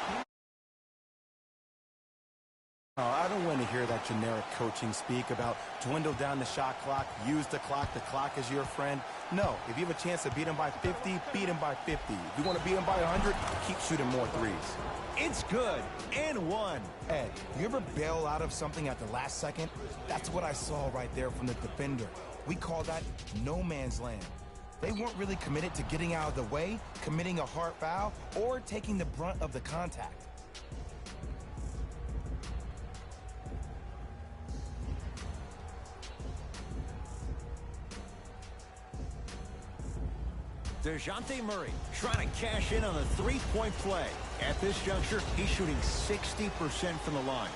Oh, I don't want to hear that generic coaching speak about dwindle down the shot clock, use the clock is your friend. No, if you have a chance to beat him by 50, beat him by 50. If you want to beat him by 100, keep shooting more threes. It's good, and 1. Ed, you ever bail out of something at the last second? That's what I saw right there from the defender. We call that no man's land. They weren't really committed to getting out of the way, committing a hard foul, or taking the brunt of the contact. DeJounte Murray trying to cash in on the 3-point play. At this juncture, he's shooting 60% from the line.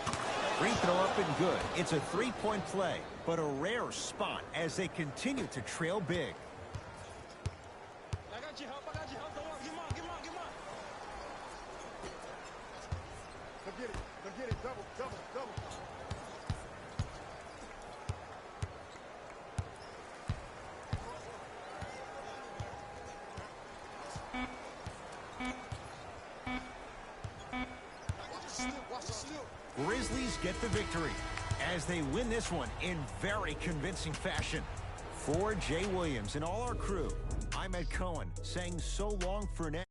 Free throw up and good. It's a 3-point play, but a rare spot as they continue to trail big. I got your help. Don't worry. Get him on. Go get it. Double. Watch the slip. Grizzlies get the victory as they win this one in very convincing fashion. For Jay Williams and all our crew, I'm Ed Cohen saying so long for now.